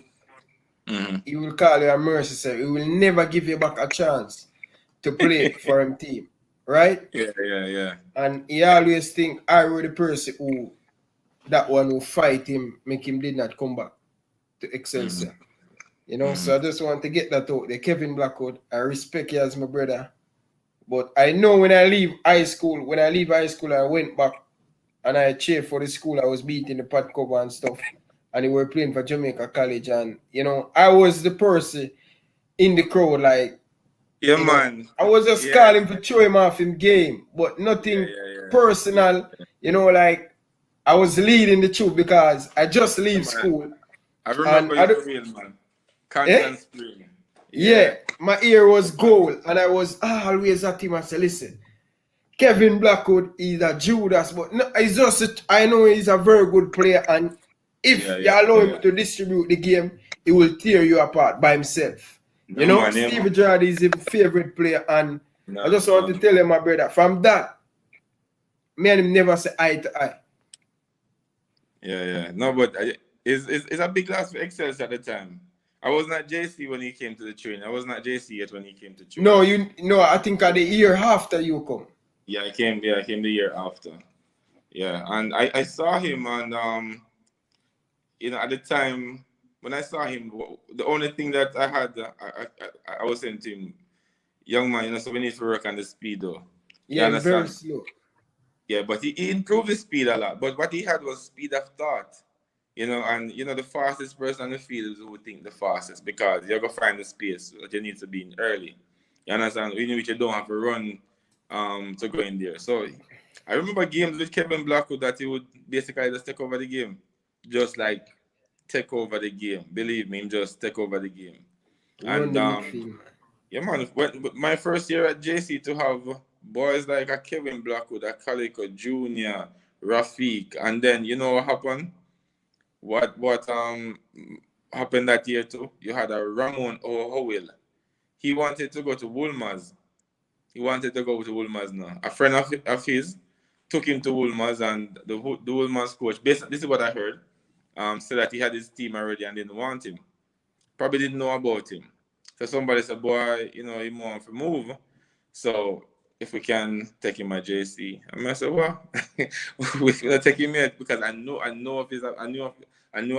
he will call you a mercenary. He will never give you back a chance to play for him team. Right? Yeah. And he always think I were the person who fight him, make him did not come back to Excelsior. You know, so I just want to get that out there. Kevin Blackwood, I respect you as my brother. But I know when I leave high school, I went back and I cheered for the school. I was beating the pot cover and stuff. And they were playing for Jamaica College. And, you know, I was the person in the crowd, like, Yeah, you man. know, I was just calling to throw him off in game, but nothing personal. You know, like, I was leading the troop because I just leave school. I remember you for real, man. Constant spring. Yeah, my ear was gold, and I was always at him and say, listen, Kevin Blackwood is a Judas, but no, he's just I know he's a very good player, and if you allow him to distribute the game, he will tear you apart by himself. You know, Stevie Gerrard is his favorite player, and I just want to tell you, my brother, from that, me and him never say eye to eye. Yeah. No, but it's a big loss for Excelsior at the time. I was not JC when he came to the train. I was not JC yet when he came to train. No, I think the year after you come. Yeah, I came the year after. Yeah, and I saw him, and you know, at the time when I saw him, the only thing that I had, I was saying to him, young man, you know, so we need to work on the speed though. Yeah, very slow. Yeah, but he improved his speed a lot. But what he had was speed of thought. You know, and you know, the fastest person on the field is who would think the fastest, because you're gonna find the space that you need to be in early. You understand? Even if you don't have to run to go in there. So I remember games with Kevin Blackwood that he would basically just take over the game. Just like take over the game. Believe me, just take over the game. Run And yeah, man, my first year at JC, to have boys like a Kevin Blackwood, a Calico Jr., Rafiq, and then you know what happened? What happened that year too? You had a Ramon O'Howell. He wanted to go to Woolmers. Now. A friend of his took him to Woolmers, and the Woolmers coach, this is what I heard, said that he had his team already and didn't want him. Probably didn't know about him. So somebody said, boy, you know, he wants to move. So if we can take him at JC. And I said, well, we're gonna take him yet, because I knew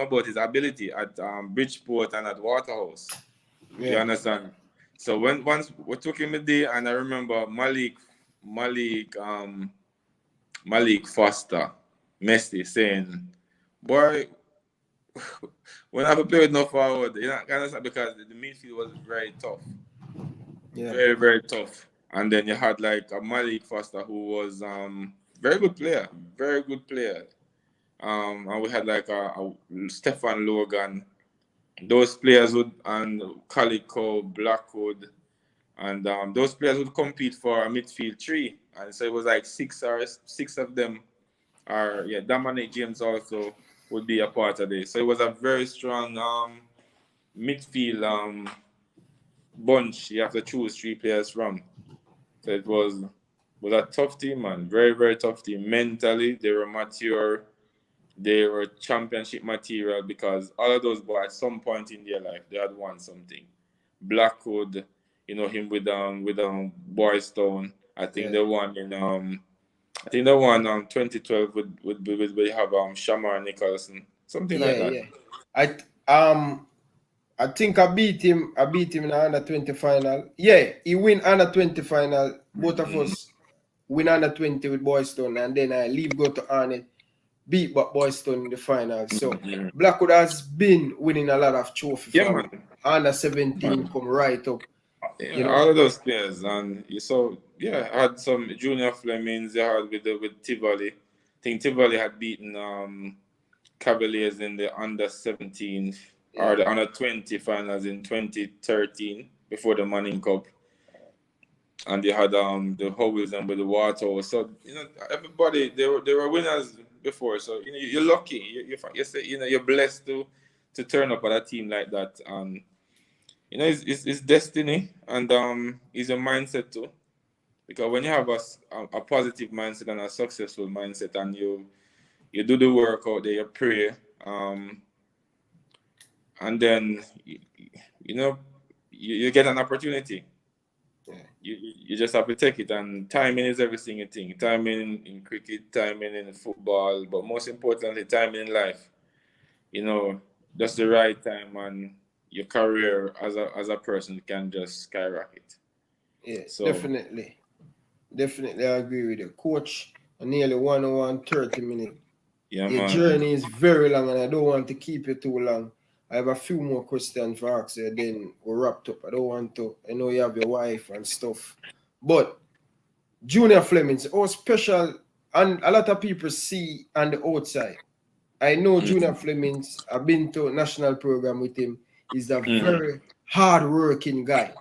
about his ability at Bridgeport and at Waterhouse. Yeah. You understand? So once we took him a day, and I remember Malik Foster, Messi, saying, boy, when I have to play with no forward, you know, because the midfield was very tough. Yeah. Very, very tough. And then you had like a Malik Foster, who was very good player. And we had like a Stefan Logan. Those players and Calico, Blackwood, and those players would compete for a midfield three. And so it was like six of them are, Dominic James also would be a part of this. So it was a very strong midfield bunch. You have to choose three players from. So it was a tough team, man. Very, very tough team. Mentally, they were mature. They were championship material, because all of those boys at some point in their life, they had won something. Blackwood, you know, him with Boys Town. I think they won in 2012 with we have Shamar Nicholson. Something like that. Yeah. I think I beat him in the under 20 final. Yeah, he win under 20 final both of us win under 20 with Boyston, and then I leave go to Arnett, beat Boyston in the final. So Blackwood has been winning a lot of trophies from under 17 come right up. Yeah, you know? All of those players, and you saw, I had some junior Flemings. You had with Tivoli. I think Tivoli had beaten Cavaliers in the under 17 or the under 20 finals in 2013 before the Manning Cup. And they had the Howells and with the Water. So everybody they were winners before. So you're lucky. You say you're blessed to turn up at a team like that. And it's destiny, and it's a mindset too. Because when you have a positive mindset and a successful mindset, and you do the work out there, you pray, and then you get an opportunity. You just have to take it, and timing is everything. You think timing in cricket, timing in football, but most importantly, timing in life. Just the right time, and your career as a person can just skyrocket. Yeah, so, definitely, I agree with you, Coach. Nearly 1 hour and 30 minutes. Yeah, your journey is very long, and I don't want to keep you too long. I have a few more questions for ask you, then we're wrapped up. I know you have your wife and stuff. But Junior Flemings, how special, and a lot of people see on the outside. I know Junior Flemings, I've been to a national program with him. He's a very hard-working guy.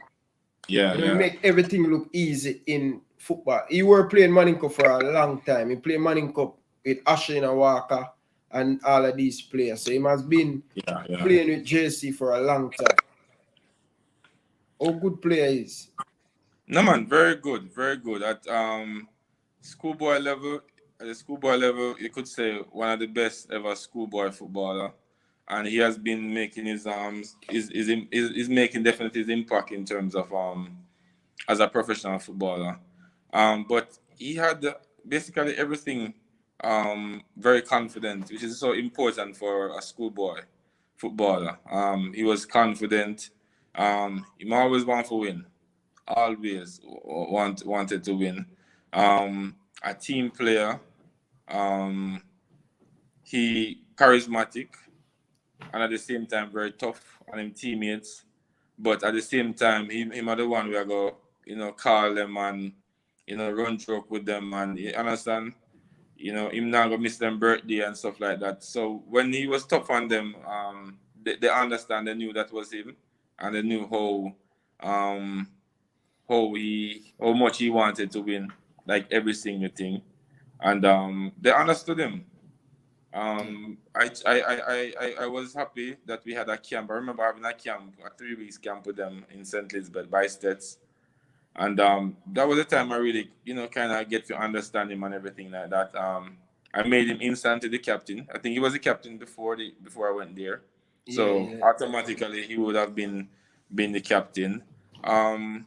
Yeah, he make everything look easy in football. He were playing Manning Cup for a long time. He played Manning Cup with Ashley and Walker and all of these players. So he must been playing with JC for a long time. How good player is? No man, very good, very good. At schoolboy level, you could say one of the best ever schoolboy footballer, and he has been making his making definitely his impact in terms of as a professional footballer. But he had basically everything. Very confident, which is so important for a schoolboy footballer. He was confident. He always wanted to win. Always wanted to win. A team player. He charismatic, and at the same time very tough on his teammates. But at the same time, him are the one we are go, call them and run joke with them, and you understand. Him not gonna miss them birthday and stuff like that. So when he was tough on them, they understand, they knew that was him, and they knew how much he wanted to win, like every single thing, and they understood him. I was happy that we had a camp. I remember having a 3 weeks camp with them in St. Elizabeth by States. And that was the time I really, kind of get to understand him and everything like that. I made him instantly the captain. I think he was the captain before I went there. So automatically he would have been the captain. I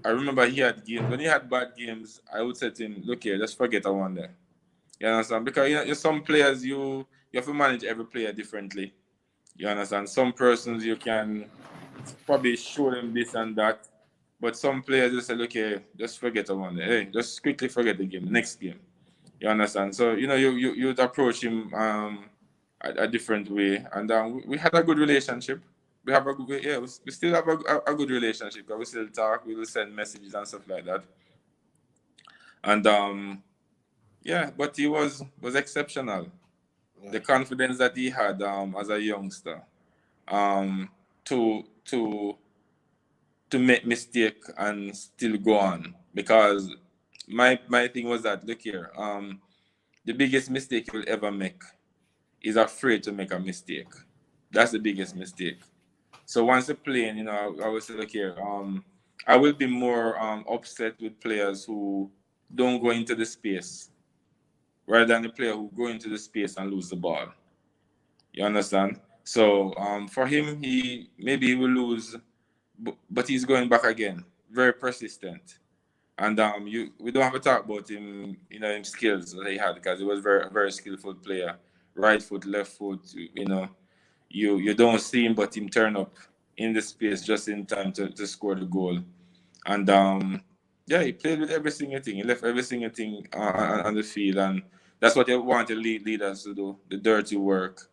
remember he had games. When he had bad games, I would say to him, look here, just forget I won there. You understand? Because some players you have to manage every player differently. You understand? Some persons you can probably show them this and that. But some players just say, look here, just forget about it. Hey, just quickly forget the game, next game. You understand? So, you'd approach him a different way. And we had a good relationship. We have we still have a good relationship. We still talk, we will send messages and stuff like that. And but he was exceptional. Yeah. The confidence that he had as a youngster to make mistake and still go on, because my thing was that, look here, the biggest mistake you'll ever make is afraid to make a mistake. That's the biggest mistake. So once you're playing, I will say, look here, I will be more upset with players who don't go into the space rather than the player who go into the space and lose the ball. You understand? So for him, he will lose, but he's going back again. Very persistent. And we don't have to talk about him, his skills that he had, because he was very, very skillful player. Right foot, left foot, you don't see him, but him turn up in the space just in time to score the goal. And Yeah, he played with every single thing. He left every single thing on the field, and that's what you want the leaders to do, the dirty work.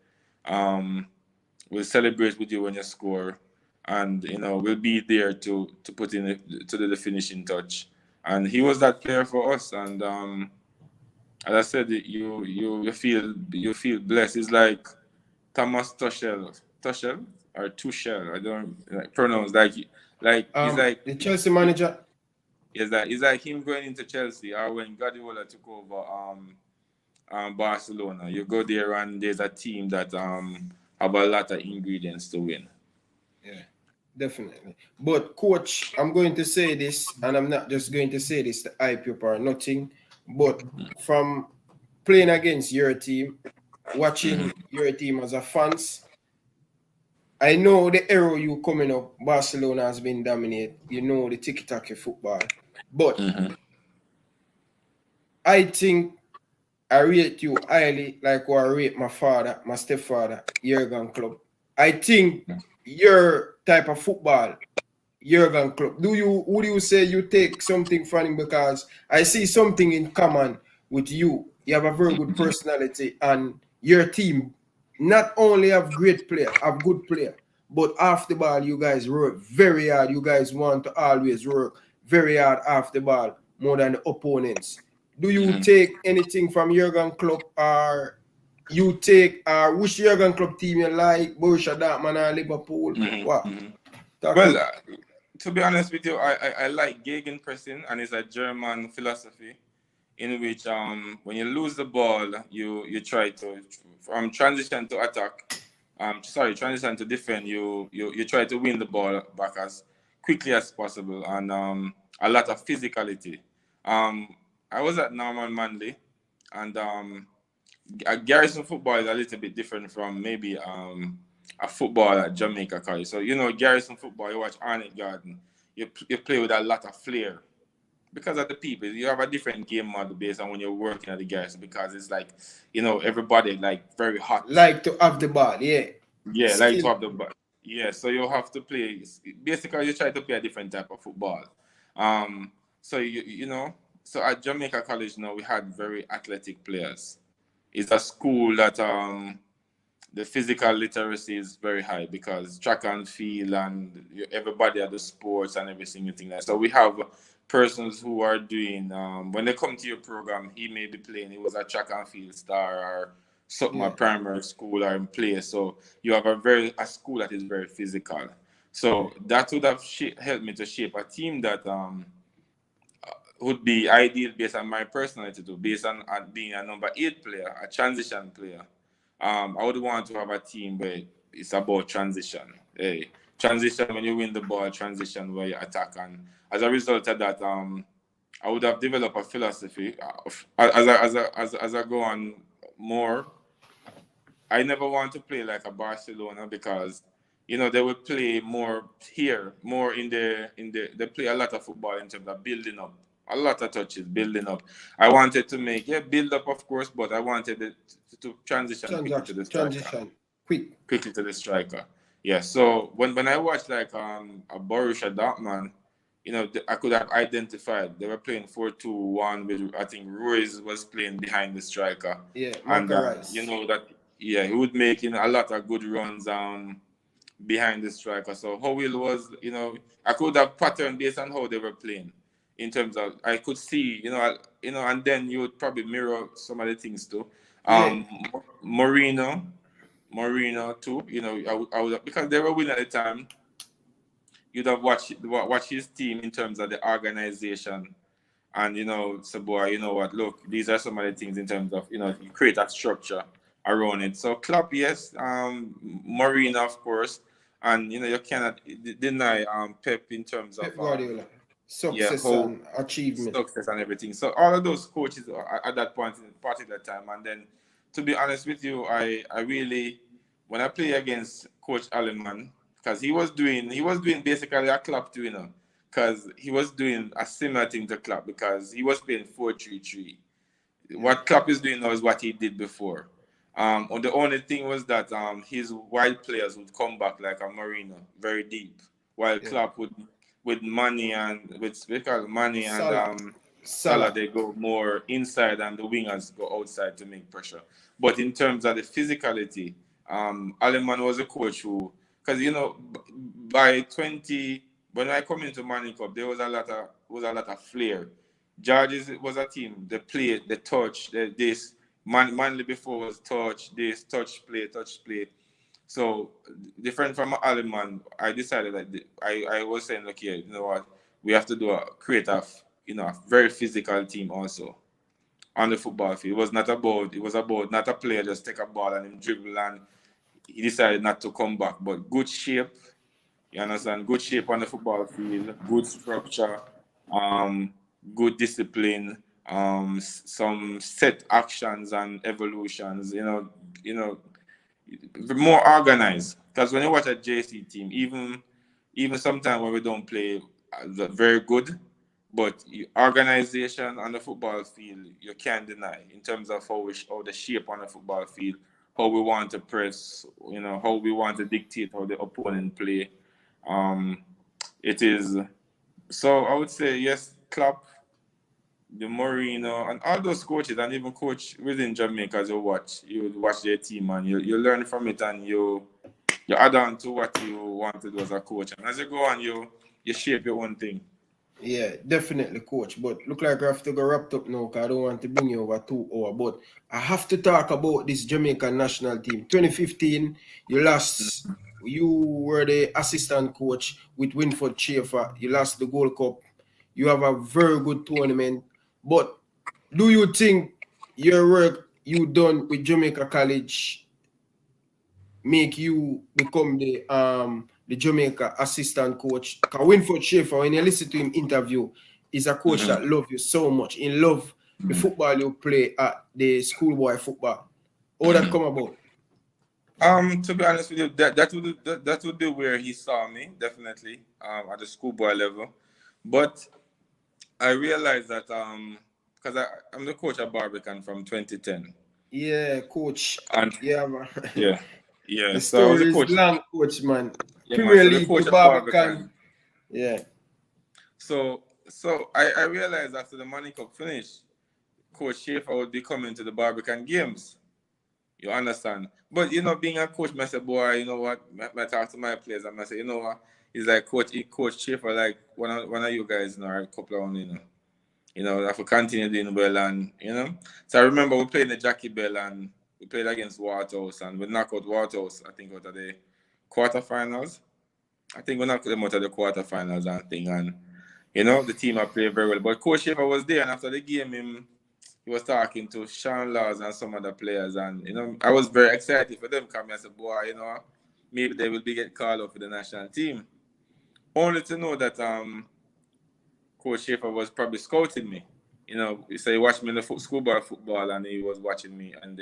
We'll celebrate with you when you score, and we'll be there to put in the finishing touch. And he was that player for us. And as I said, you feel blessed. It's like Thomas Tuchel or Tuchel. I don't like pronounce like he's like The Chelsea manager. it's like him going into Chelsea, or when Guardiola took over Barcelona. You go there and there's a team that have a lot of ingredients to win. Yeah, definitely. But coach, I'm going to say this, and I'm not just going to say this to hype you up or nothing, but from playing against your team, watching your team as a fans, I know the era you coming up, Barcelona has been dominated. You know the tiki-taka football. But I think I rate you highly like what I rate my father, my stepfather, Jurgen Klopp. I think your type of football, Jurgen Klopp, would you say you take something from him? Because I see something in common with you. You have a very good personality, and your team not only have great player, have good player, but off the ball, you guys work very hard. You guys want to always work very hard off the ball more than the opponents. Do you take anything from Jurgen Klopp, or you take which Jurgen Klopp team you like, Borussia Dortmund or Liverpool? What? Well, to be honest with you, I like gegenpressing, and it's a German philosophy in which when you lose the ball, you try to transition to attack. Transition to defend. You try to win the ball back as quickly as possible, and a lot of physicality. I was at Norman Manley, and Garrison football is a little bit different from maybe a football at Jamaica College. So Garrison football, you watch Arnett Garden, you play with a lot of flair. Because of the people, you have a different game model based on when you're working at the Garrison, because it's like, everybody like very hot. Like to have the ball, yeah. Yeah, like to have the ball. Yeah, so you have to play. Basically, you try to play a different type of football. So so at Jamaica College now we had very athletic players. It's a school that the physical literacy is very high, because track and field and everybody at the sports and every single thing. So we have persons who are doing, when they come to your program, he may be playing, he was a track and field star or something at primary school or in play. So you have a school that is very physical. So that would have helped me to shape a team that would be ideal based on my personality too, based on being a number 8 player, a transition player. I would want to have a team where it's about transition. Transition when you win the ball, transition where you attack. And as a result of that, I would have developed a philosophy. As I go on more, I never want to play like a Barcelona, because they will play more here, more in they play a lot of football in terms of building up. A lot of touches, building up. I wanted to build up, of course, but I wanted it to transition quickly to the striker. Quickly to the striker. Yeah. So when I watched like a Borussia Dortmund, I could have identified they were playing 4-2-1 with, I think Ruiz was playing behind the striker. Yeah, and he would make a lot of good runs behind the striker. So Howell was, I could have patterned based on how they were playing. In terms of, I could see, and then you would probably mirror some of the things too. Mourinho too. I would, because they were winning at the time. You'd have watched his team in terms of the organization, and so boy, you know what? Look, these are some of the things in terms of you create that structure around it. So Klopp, yes, Mourinho, of course, and you cannot deny Pep in terms of Guardiola. Success and achievement. Success and everything. So all of those coaches at that point in particular time. And then, to be honest with you, I really, when I play against Coach Alleman, because he was doing basically a Klopp too, because he was doing a similar thing to Klopp, because he was playing 4-3-3. What Klopp is doing now is what he did before. The only thing was that his wide players would come back like a Mourinho, very deep, while Klopp with Manny and because Manny and Salah, Salah. they go more inside and the wingers go outside to make pressure. But in terms of the physicality, Aleman was a coach who, because by 20, when I come into Manning Cup, there was a lot of flair. Georges was a team. They played, the touch, this. Manley before was touch, this, touch play. So different from Aleman, I decided that I was saying, look here, you know what, we have to create a very physical team also on the football field. It was about not a player just take a ball and him dribble and he decided not to come back, but good shape. You understand? Good shape on the football field, good structure, good discipline, some set actions and evolutions. More organized. Because when you watch a JC team, even sometimes when we don't play very good, but organization on the football field you can't deny in terms of how the shape on the football field, how we want to press, how we want to dictate how the opponent play. It is so I would say yes, Klopp, the Mourinho, and all those coaches, and even coach within Jamaica, as you would watch their team and you learn from it and you add on to what you want to do as a coach. And as you go on, you shape your own thing. Yeah, definitely, coach. But look like I have to go wrapped up now because I don't want to bring you over 2 hours. But I have to talk about this Jamaican national team. 2015, you lost. You were the assistant coach with Winford Schaefer. You lost the Gold Cup. You have a very good tournament. But do you think your work you done with Jamaica College make you become the Jamaica assistant coach? Because Winford Schaefer, when you listen to him interview, is a coach that loves you so much. In love the football you play at the schoolboy football. How that come about? To be honest with you, that would be where he saw me, definitely, at the schoolboy level. But I realized that because I'm the coach at Barbican from 2010. Yeah, coach. And Yeah, man. yeah. The So I was a story is coach. long, coach, man. Yeah, man. Premier So the League to coach at Barbican. Barbican. Yeah. So I realized after the Money Cup finished, Coach Schaefer would be coming to the Barbican games. You understand? But being a coach, I said, boy, you know what? I talk to my players and I say, you know what? He's like Coach Schaefer, like one of you guys, a couple of them, I have to continue doing well and So I remember we played in the Jackie Bell and we played against Waterhouse and we knocked out Waterhouse, I think, out of the quarterfinals. I think we knocked them out of the quarterfinals and thing, and the team had played very well. But Coach Schaefer was there, and after the game, he was talking to Sean Laws and some other players, and I was very excited for them coming. I said, boy, maybe they will be get called up for the national team. Only to know that Coach Schaefer was probably scouting me. He said he watched me in the schoolboy football, and he was watching me, and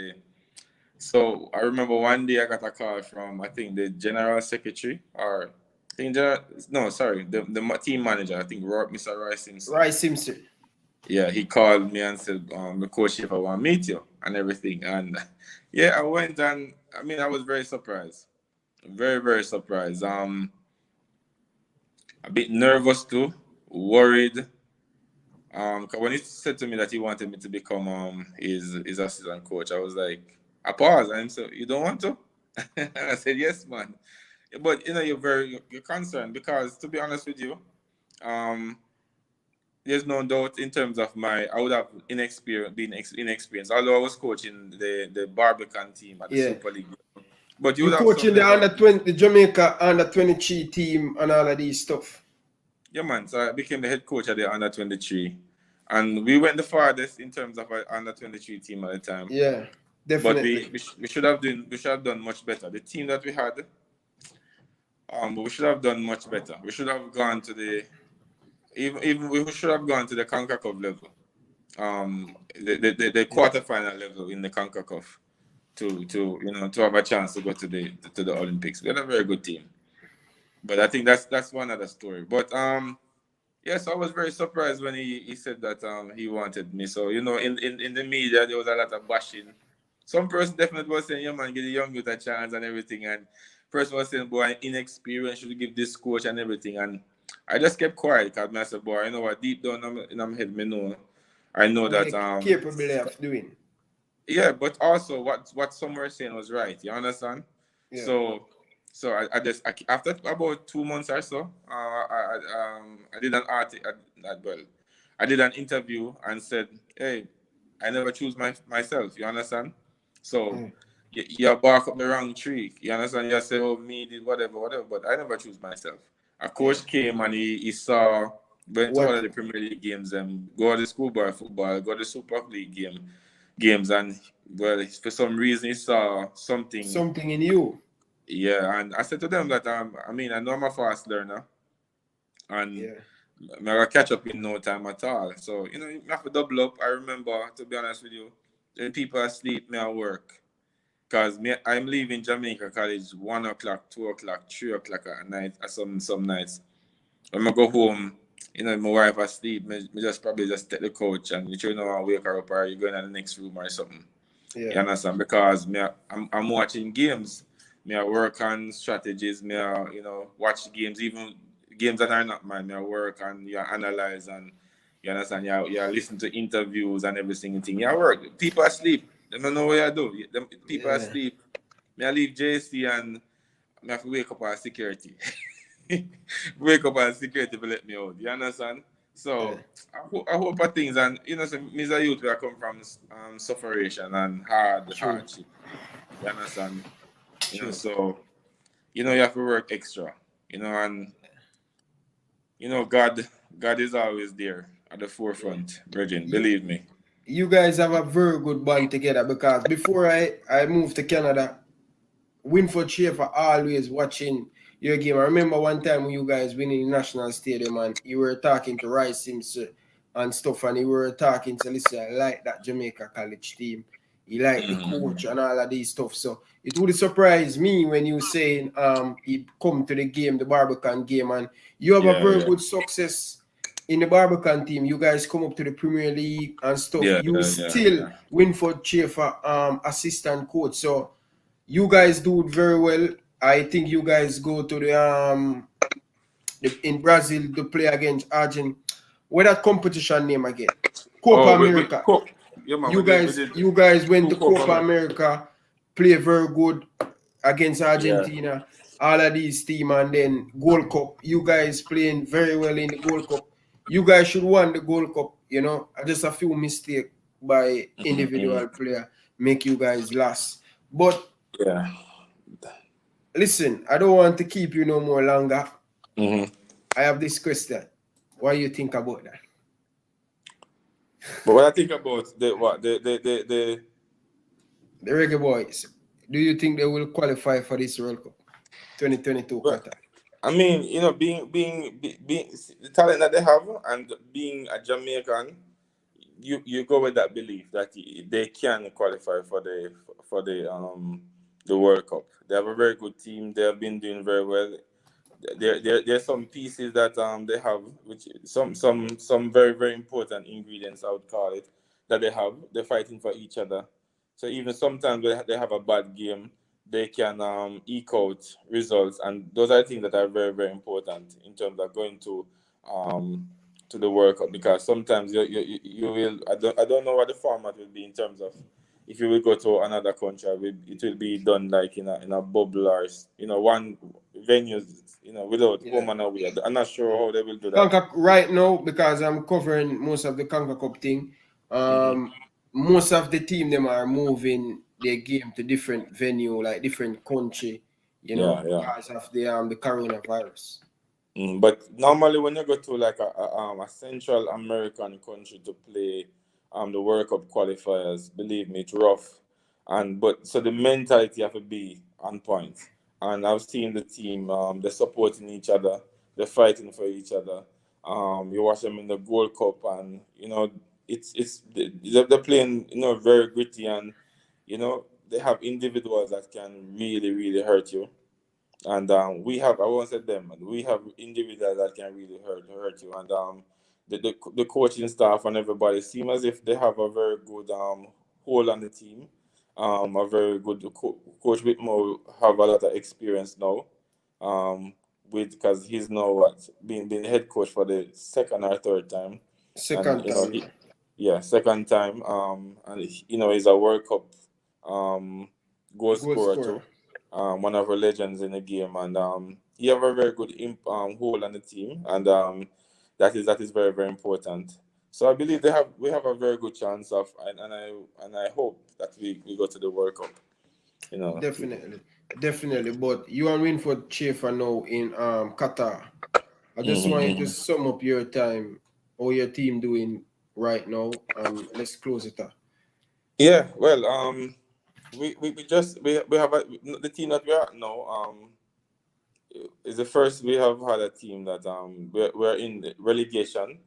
so I remember one day I got a call from, I think, the general secretary, or I think the team manager, I think Mr. Roy Simpson. Roy Simpson. Yeah, he called me and said, the coach, if I want to meet you and everything. And yeah, I went, and I was very surprised. Very, very surprised. A bit nervous too, worried. 'Cause when he said to me that he wanted me to become his assistant coach, I was like, I paused and he said, you don't want to? And I said, yes, man. But you're concerned because, to be honest with you, there's no doubt in terms of I would have been inexperienced, although I was coaching the Barbican team at the Super League. But you would have coaching the under-20, the Jamaica under-23 team and all of these stuff. Yeah, man. So I became the head coach of the under-23. And we went the farthest in terms of our under-23 team at the time. Yeah, definitely. But we should have done much better. The team that we had, we should have done much better. We should have gone to the we should have gone to the CONCACAF level, the quarterfinal level in the CONCACAF to have a chance to go to the Olympics. We had a very good team, but I think that's one other story. But yes, I was very surprised when he said that he wanted me. So in the media there was a lot of bashing. Some person definitely was saying, "Yeah, man, give the young youth a chance and everything." And person was saying, boy, inexperienced, should give this coach and everything. And I just kept quiet because I said, boy, you know what, deep down in my head, I know What that they capable of doing. yeah, but also what some were saying was right. You understand? Yeah. So I just after about 2 months or so, I did an article. Well, I did an interview and said, hey, I never choose myself. You understand? So you bark up the wrong tree. You understand? You say, oh, me did whatever. But I never choose myself. A coach came and he saw went to all of the Premier League games and go to the schoolboy football, go to the Super League games, and well, for some reason he saw something in you. Yeah, and I said to them that I mean, I know I'm a fast learner, and I'm gonna catch up in no time at all. So you have to double up. I remember, to be honest with you, when people are asleep, me at work, cause I'm leaving Jamaica College 1 o'clock, 2 o'clock, 3 o'clock at night. Some nights when I go home, my wife asleep. Me just probably just take the couch and I wake her up, or you going in the next room or something. Yeah. You understand? Because I'm watching games. Me I work on strategies. Me I, watch games, even games that are not mine. Me I work and you analyze, and you understand. You listen to interviews and every single thing. You work. People are asleep. They don't know what you do. People are asleep. Me I leave JC and me have to wake up our security. Wake up and security to let me out. You understand? So I hope for things, and so me as a youth where I come from sufferation and hardship. You understand? So you have to work extra. And God is always there at the forefront, Virgin. Believe me. You guys have a very good bond together, because before I moved to Canada, Winford Schaefer always watching your game. I remember one time when you guys win in the National Stadium and you were talking to Rice Simpson and stuff, and you were talking to, listen, I like that Jamaica College team. He like the coach and all of these stuff. So it would surprise me when you saying he come to the game, the Barbican game, and you have a very good success in the Barbican team. You guys come up to the Premier League and stuff. You still Winford Schaefer assistant coach. So you guys do it very well. I think you guys go to the in Brazil to play against Argentina. What that competition name again? Copa America. You guys went to Copa America, play very good against Argentina. All of these team, and then Gold Cup. You guys playing very well in the Gold Cup. You guys should won the Gold Cup. Just a few mistakes by individual player make you guys last. But listen, I don't want to keep you no more longer. I have this question. What do you think about that? But what I think about the Reggae Boyz, do you think they will qualify for this World Cup 2022 Qatar? I mean, being the talent that they have and being a Jamaican, you go with that belief that they can qualify for the World Cup. They have a very good team. They have been doing very well. There's some pieces that they have, which some very, very important ingredients, I would call it, that they have. They're fighting for each other. So even sometimes they have a bad game, they can eke out results, and those are things that are very, very important in terms of going to the World Cup, because sometimes you will, I don't know what the format will be in terms of if you will go to another country, it will be done like in a bubble, or one venue, without home and away. I'm not sure how they will do that. Right now, because I'm covering most of the Conca Cup thing, most of the team them are moving their game to different venue, like different country, because of the coronavirus. But normally when you go to like a Central American country to play the World Cup qualifiers, believe me, it's rough. So the mentality have to be on point. And I've seen the team, they're supporting each other, they're fighting for each other. You watch them in the Gold Cup, and they're playing very gritty, and they have individuals that can really, really hurt you. And I won't say them, we have individuals that can really hurt you. And the coaching staff and everybody seem as if they have a very good hold on the team, a very good coach with more have a lot of experience now. With because he's now what been head coach for the second or third time, and Second time. yeah, second time. And he's a World Cup goal Goal scorer too. scorer. One of our legends in the game, and he have a very good hold on the team, and that is very very important. So I believe we have a very good chance of, and I hope that we go to the World Cup. Definitely. Definitely. But you are in for Chafer now in Qatar. I just want you to Mm-hmm. sum up your time or your team doing right now, and let's close it up. Yeah, well, we have the team that we are now. Is the first we have had a team that we're in the relegation.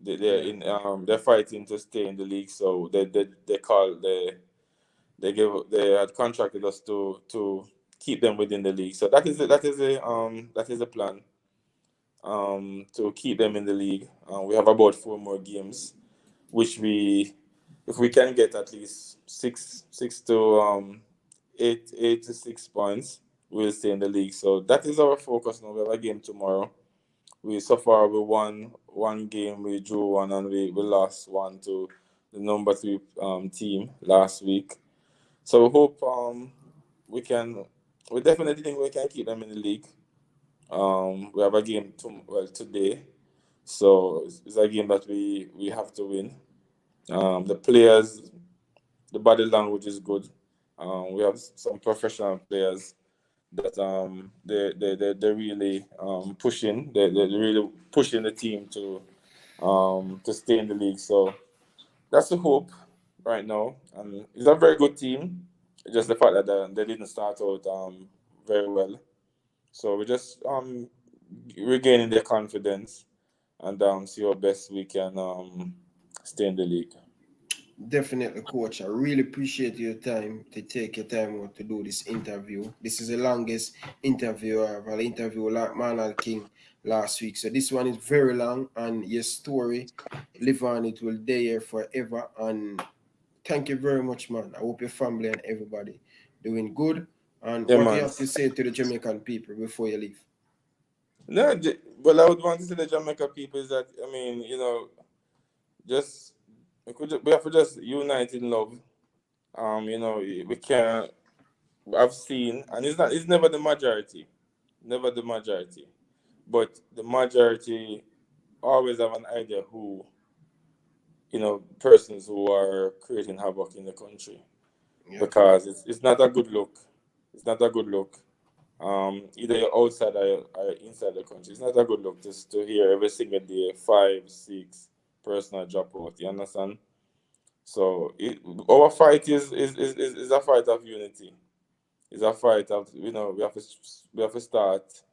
They're Yeah. in they're fighting to stay in the league, so they had contracted us to keep them within the league. So that is a plan to keep them in the league. We have about 4 more games, which if we can get at least six to 8 to 6 points, we'll stay in the league. So that is our focus now. We have a game tomorrow. So far we won one game, we drew one, and we lost one to the number 3 team last week. So we hope we definitely think we can keep them in the league. We have a game today, so it's a game that we have to win. The players, the body language is good. We have some professional players that they're really pushing. They're really pushing the team to stay in the league. So that's the hope right now. And it's a very good team. Just the fact that they didn't start out very well. So we're just regaining their confidence and see how best we can stay in the league. Definitely, coach. I really appreciate your time to take your time out to do this interview. This is the longest interview I've had. Interview like Manley King last week. So this one is very long, and your story live on. It will stay here forever. And thank you very much, man. I hope your family and everybody doing good. And Yeah, what do you man. have to say to the Jamaican people before you leave? No, well, I would want to say the Jamaica people is that just we have to just unite in love. We can't. I've seen, and it's never the majority, never the majority, but the majority always have an idea who persons who are creating havoc in the country, Yeah. because it's not a good look. It's not a good look. Either you're outside or inside the country. It's not a good look just to hear every single day 5, 6 personal drop out. You understand? So our fight is a fight of unity. It's a fight of we have to start,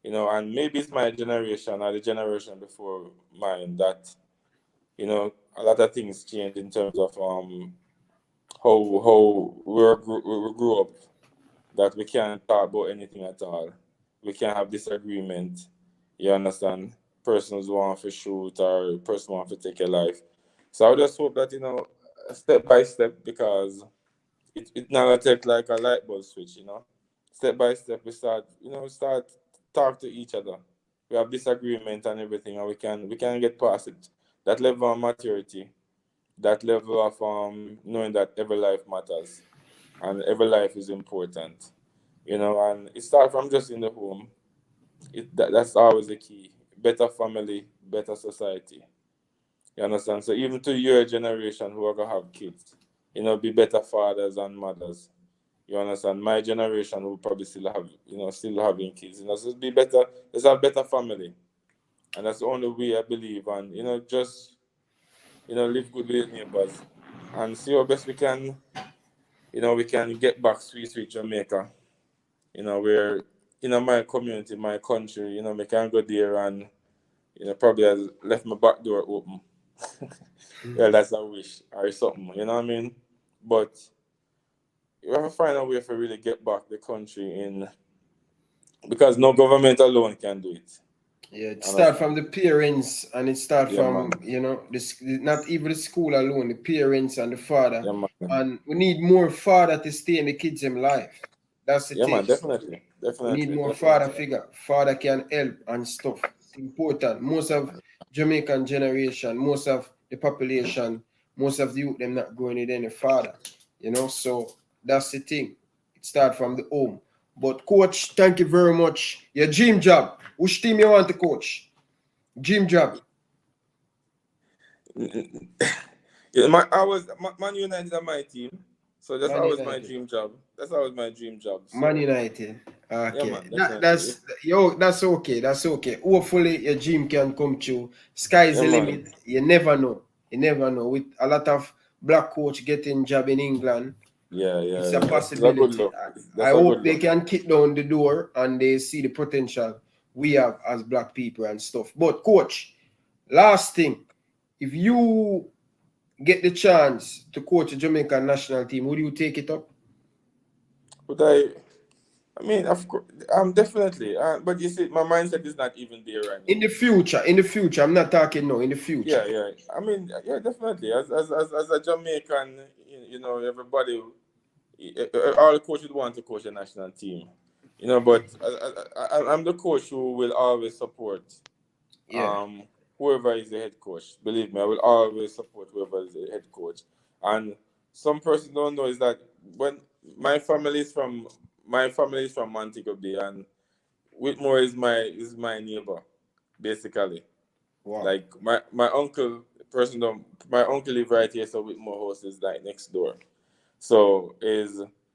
and maybe it's my generation or the generation before mine that a lot of things change in terms of how we grew up, that we can't talk about anything at all. We can't have disagreement. You understand? Persons want to shoot or person want to take a life. So I just hope that step by step, because it now take like a light bulb switch. Step by step we start talk to each other. We have disagreement and everything, and we can get past it. That level of maturity, that level of knowing that every life matters and every life is important. And it starts from just in the home. That's always the key. Better family, better society. You understand? So even to your generation who are gonna have kids, be better fathers and mothers. You understand? My generation will probably still having kids. So be better. Let's have better family, and that's the only way I believe. And just live good with neighbors, and see how best we can. We can get back sweet, sweet Jamaica. Where my community, my country. We can go there and probably I left my back door open. Well, that's a wish or something. You know what I mean? But you have to find a way to really get back the country in, because no government alone can do it. Yeah, it start from the parents, and it start Yeah, man. from, you know, this, not even the school alone, the parents and the father. Yeah, man. And we need more father to stay in the kids' in life. That's the Yeah, man. thing. Definitely. We need Definitely. more father Definitely. figure. Father can help and stuff. It's important. Most of Jamaican generation, most of the population, most of the youth, them not going with any father. You know, so that's the thing. It start from the home. But coach, thank you very much. Your dream job. Which team you want to coach? Dream job. Yeah, Man United are my team, so that's Man always my United. dream job. That's always my dream job. Man So United. yeah, Okay. man, definitely. That's okay. That's okay. Hopefully your dream can come true. Sky is Yeah, the man. limit. You never know. You never know. With a lot of black coach getting job in England, Yeah, yeah, it's a yeah. That's a good possibility. look. I That's a hope good they look. can kick down the door and they see the potential we have as black people and stuff. But coach, last thing, if you get the chance to coach a Jamaican national team, would you take it up? But I mean, of course, definitely. But you see, my mindset is not even there right now. In the future, I'm not talking now. In the future, Yeah, yeah. I mean, yeah, definitely. As a Jamaican, you know, everybody, all the coaches want to coach a national team, you know. But I'm the coach who will always support yeah, whoever is the head coach. Believe me, I will always support whoever is the head coach. And some person don't know is that when my family is from Montego Bay, and Whitmore is my neighbor, basically. wow, Like my uncle, person don't my uncle live right here, so Whitmore House is like next door. So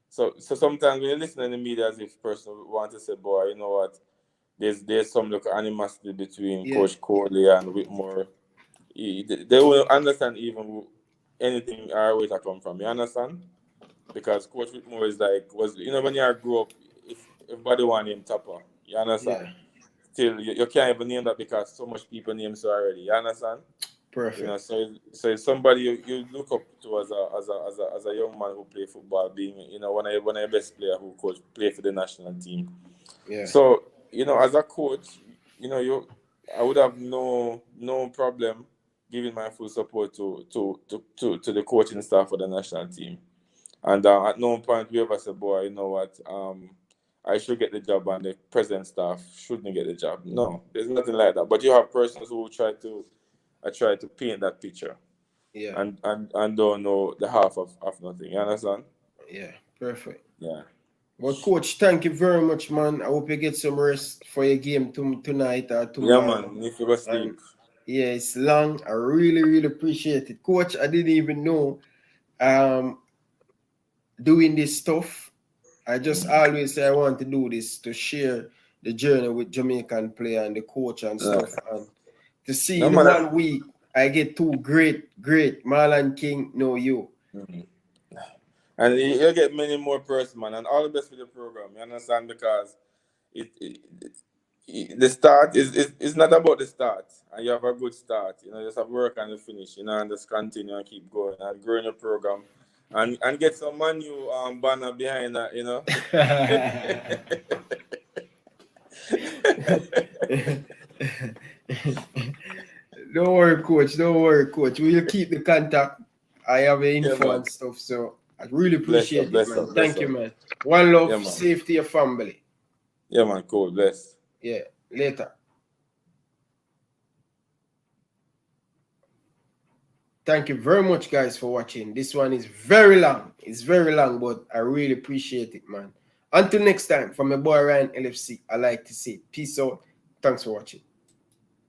so sometimes when you listen in the media as if person want to say, boy, you know what, there's some look animosity between yeah, Coach Coley and Whitmore. They will understand even anything or where it come from. You understand? Because Coach Whitmore is like was when you grew up, if everybody want him Topper, you yeah, understand? Still you can't even name that because so much people name so already. You understand? perfect, So it's somebody you look up to as a young man who play football, being one of your best player who coach play for the national team. yeah, So as a coach, I would have no problem giving my full support to the coaching staff for the national team. And at no point we ever said, boy, you know what, I should get the job and the present staff shouldn't get the job. No, there's nothing like that. But you have persons who try to paint that picture yeah, and don't know the half of nothing. You understand? yeah, perfect. Yeah. Well, coach, thank you very much, man. I hope you get some rest for your game tonight or Yeah, tomorrow. man. If you go And sleep. yeah, it's long. I really, really appreciate it, coach. I didn't even know um doing this stuff. I just always say I want to do this to share the journey with Jamaican player and the coach and stuff. And to see No, in man. 1 week, I get two great Marlon King, know you. Mhm. And you'll get many more persons, man. And all the best with the program. You understand? Because the start is not about the start. And you have a good start. Just have work and the finish. And just continue and keep going and growing your program. And get some new banner behind that. Don't worry, coach. Don't worry, coach. We'll keep the contact. I have the Yeah, info man. and stuff. So I really Bless up, appreciate it, bless man. up, bless Thank you, up. man. One Yeah, love, man. safety, your family. Yeah, man. Cool. Bless. Yeah, later. Thank you very much, guys, for watching. This one is very long. It's very long, but I really appreciate it, man. Until next time, from my boy Ryan LFC, I like to say peace out. Thanks for watching.